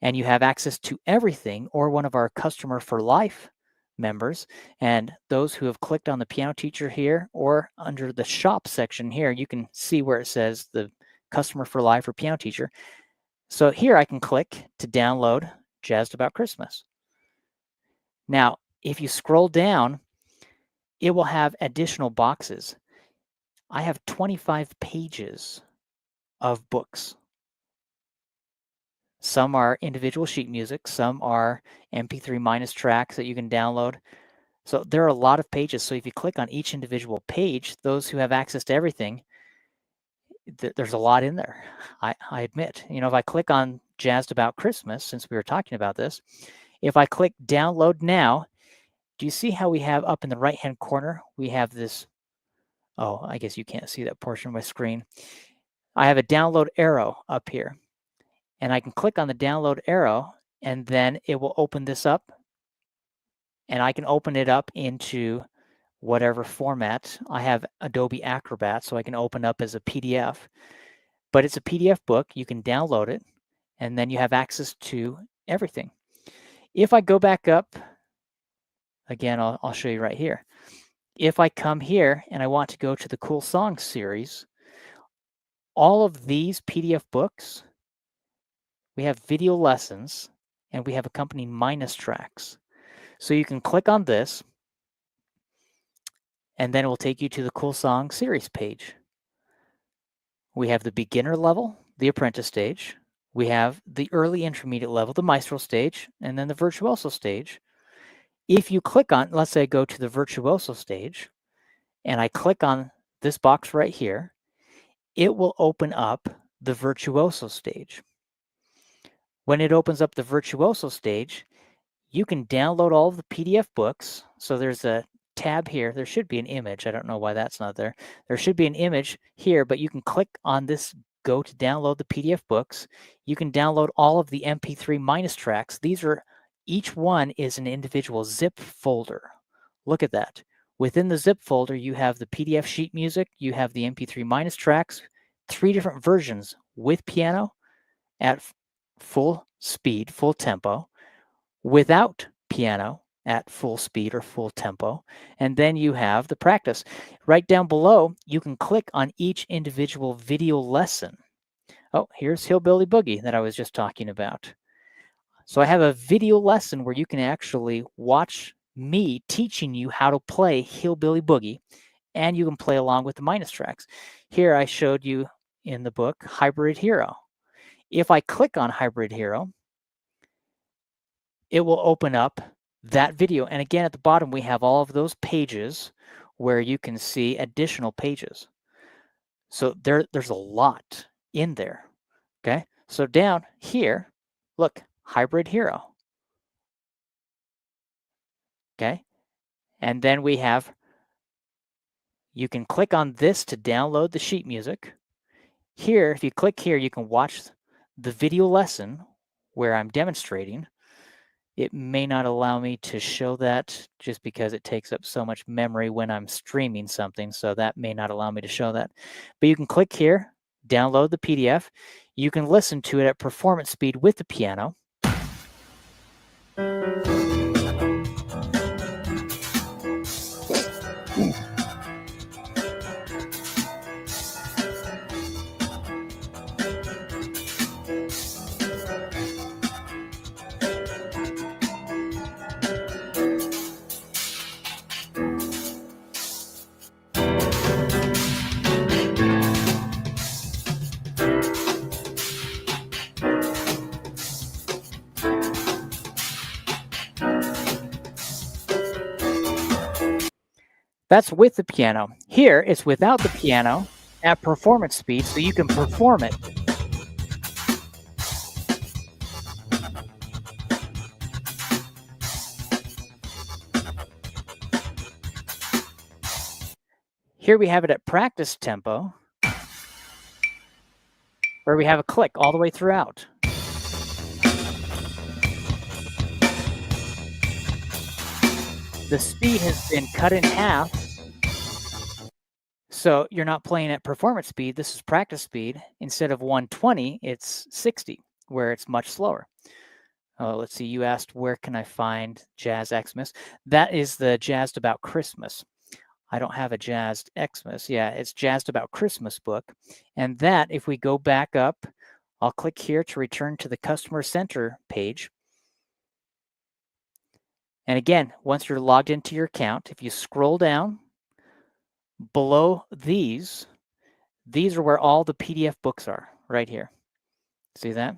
and you have access to everything, or one of our Customer for Life members, and those who have clicked on the piano teacher here or under the shop section here, you can see where it says the Customer for Life or piano teacher. So here I can click to download Jazzed About Christmas. Now, if you scroll down, it will have additional boxes. I have 25 pages of books. Some are individual sheet music, some are MP3 minus tracks that you can download. So there are a lot of pages. So if you click on each individual page, those who have access to everything, there's a lot in there. I admit, if I click on Jazzed About Christmas, since we were talking about this, if I click download now, do you see how we have up in the right-hand corner, we have this, oh, I guess you can't see that portion of my screen. I have a download arrow up here, and I can click on the download arrow, and then it will open this up, and I can open it up into whatever format. I have Adobe Acrobat, so I can open up as a PDF, but it's a PDF book. You can download it, and then you have access to everything. If I go back up, again, I'll show you right here. If I come here and I want to go to the Cool Songs series, all of these PDF books, we have video lessons, and we have accompanying minus tracks. So you can click on this, and then it will take you to the Cool Song series page. We have the beginner level, the Apprentice Stage. We have the early intermediate level, the Maestro Stage, and then the Virtuoso Stage. If you click on, let's say I go to the Virtuoso Stage, and I click on this box right here, it will open up the Virtuoso Stage. When it opens up the Virtuoso Stage, you can download all of the PDF books. So there's a tab here. There should be an image. I don't know why that's not there. There should be an image here, but you can click on this, go to download the PDF books. You can download all of the MP3 minus tracks. These are, each one is an individual zip folder. Look at that. Within the zip folder, you have the PDF sheet music, you have the MP3 minus tracks, 3 different versions with piano at full speed, full tempo, without piano at full speed or full tempo, and then you have the practice. Right down below, you can click on each individual video lesson. Oh, here's Hillbilly Boogie that I was just talking about. So I have a video lesson where you can actually watch me teaching you how to play Hillbilly Boogie, and you can play along with the minus tracks. Here I showed you in the book Hybrid Hero. If I click on Hybrid Hero, it will open up that video. And again, at the bottom, we have all of those pages where you can see additional pages. So there's a lot in there. Okay, so down here, look, Hybrid Hero. Okay, and then we have, you can click on this to download the sheet music. Here, if you click here, you can watch the video lesson where I'm demonstrating. It may not allow me to show that just because it takes up so much memory when I'm streaming something, so that may not allow me to show that. But you can click here, download the PDF. You can listen to it at performance speed with the piano. That's with the piano. Here, it's without the piano at performance speed, so you can perform it. Here we have it at practice tempo, where we have a click all the way throughout. The speed has been cut in half, so you're not playing at performance speed. This is practice speed. Instead of 120, it's 60, where it's much slower. Let's see, you asked where can I find Jazz Xmas? That is the Jazzed About Christmas. I don't have a Jazzed Xmas. Yeah, it's Jazzed About Christmas book. And that, if we go back up, I'll click here to return to the Customer Center page. And again, once you're logged into your account, if you scroll down below these are where all the PDF books are, right here. See that?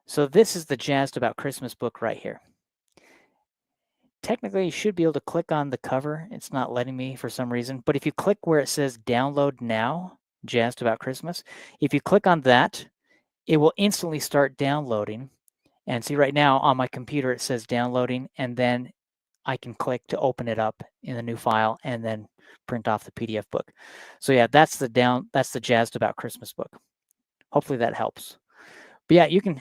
So this is the Jazzed About Christmas book right here. Technically, you should be able to click on the cover. It's not letting me for some reason. But if you click where it says Download Now, Jazzed About Christmas, if you click on that, it will instantly start downloading. And see right now on my computer, it says downloading, and then I can click to open it up in the new file and then print off the PDF book. So yeah, that's the Jazzed About Christmas book. Hopefully that helps. But yeah, you can,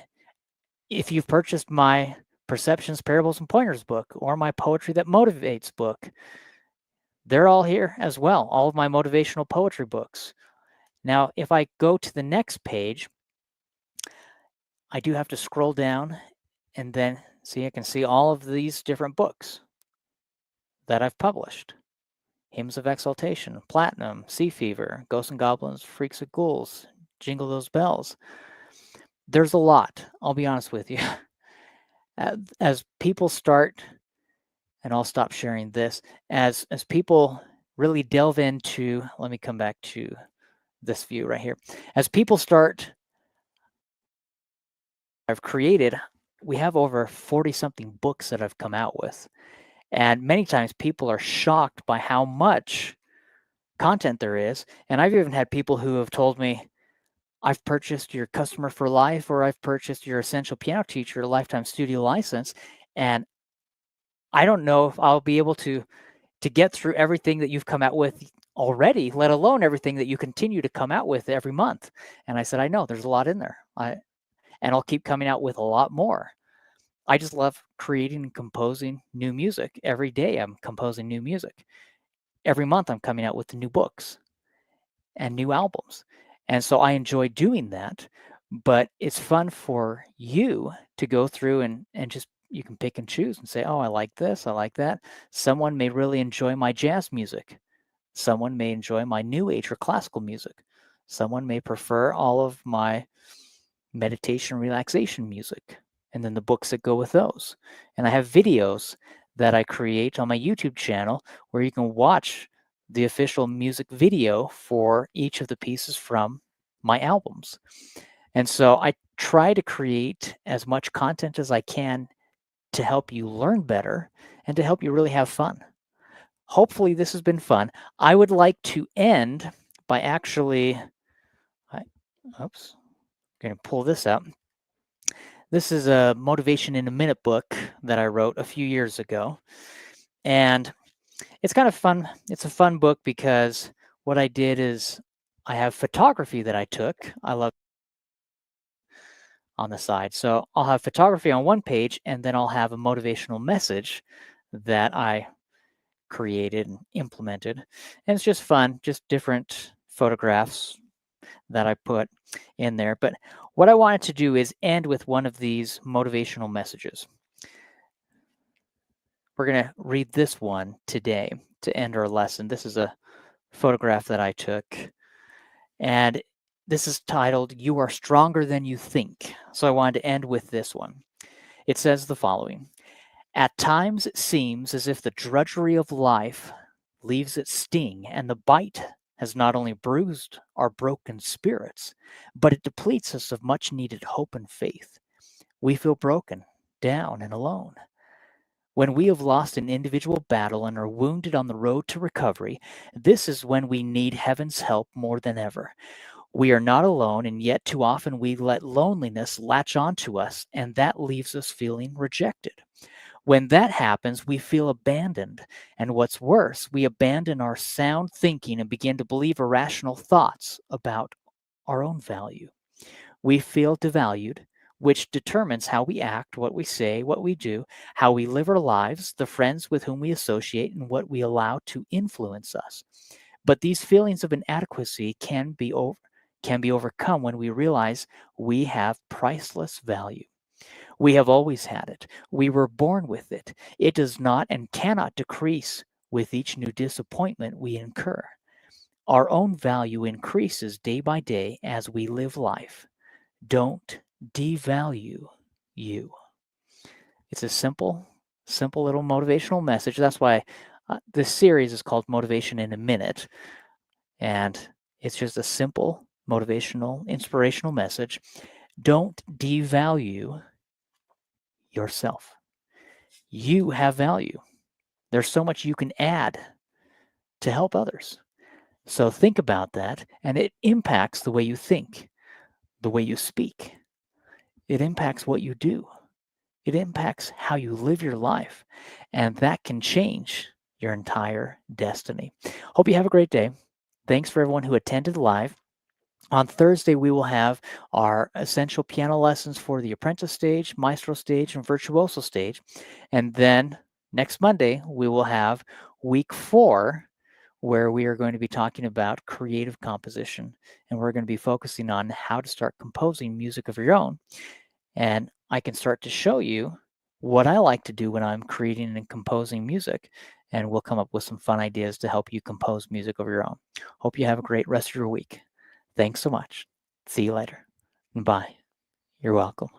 if you've purchased my Perceptions, Parables, and Pointers book or my Poetry That Motivates book, they're all here as well, all of my motivational poetry books. Now, if I go to the next page, I do have to scroll down and then see, I can see all of these different books that I've published. Hymns of Exaltation, Platinum, Sea Fever, Ghosts and Goblins, Freaks and Ghouls, Jingle Those Bells. There's a lot, I'll be honest with you. As people start, and I'll stop sharing this, as people really delve into, let me come back to this view right here. As people start, I've created, we have over 40-something books that I've come out with. And many times people are shocked by how much content there is. And I've even had people who have told me, I've purchased your Customer for Life, or I've purchased your Essential Piano Teacher Lifetime Studio License, and I don't know if I'll be able to get through everything that you've come out with already, let alone everything that you continue to come out with every month. And I said, I know there's a lot in there. And I'll keep coming out with a lot more. I just love creating and composing new music. Every day I'm composing new music. Every month I'm coming out with new books and new albums. And so I enjoy doing that, but it's fun for you to go through and just, you can pick and choose and say, oh, I like this, I like that. Someone may really enjoy my jazz music. Someone may enjoy my new age or classical music. Someone may prefer all of my meditation relaxation music, and then the books that go with those. And I have videos that I create on my YouTube channel where you can watch the official music video for each of the pieces from my albums. And so I try to create as much content as I can to help you learn better and to help you really have fun. Hopefully this has been fun. I would like to end by actually, I'm going to pull this up. This is a Motivation in a Minute book that I wrote a few years ago. And it's kind of fun. It's a fun book because what I did is I have photography that I took. I love on the side. So I'll have photography on one page, and then I'll have a motivational message that I created and implemented. And it's just fun, just different photographs that I put in there. But what I wanted to do is end with one of these motivational messages. We're going to read this one today to end our lesson. This is a photograph that I took, and this is titled, You Are Stronger Than You Think. So I wanted to end with this one. It says the following: At times it seems as if the drudgery of life leaves its sting, and the bite has not only bruised our broken spirits, but it depletes us of much needed hope and faith. We feel broken, down, and alone. When we have lost an individual battle and are wounded on the road to recovery, this is when we need heaven's help more than ever. We are not alone, and yet too often we let loneliness latch onto us, and that leaves us feeling rejected. When that happens, we feel abandoned, and what's worse, we abandon our sound thinking and begin to believe irrational thoughts about our own value. We feel devalued, which determines how we act, what we say, what we do, how we live our lives, the friends with whom we associate, and what we allow to influence us. But these feelings of inadequacy can be overcome when we realize we have priceless value. We have always had it. We were born with it. It does not and cannot decrease with each new disappointment we incur. Our own value increases day by day as we live life. Don't devalue you. It's a simple little motivational message. That's why this series is called Motivation in a Minute. And it's just a simple, motivational, inspirational message. Don't devalue yourself. You have value. There's so much you can add to help others. So think about that, and it impacts the way you think, the way you speak. It impacts what you do. It impacts how you live your life, and that can change your entire destiny. Hope you have a great day. Thanks for everyone who attended live. On Thursday, we will have our essential piano lessons for the Apprentice Stage, Maestro Stage, and Virtuoso Stage. And then next Monday, we will have week 4, where we are going to be talking about creative composition. And we're going to be focusing on how to start composing music of your own. And I can start to show you what I like to do when I'm creating and composing music. And we'll come up with some fun ideas to help you compose music of your own. Hope you have a great rest of your week. Thanks so much. See you later. Bye. You're welcome.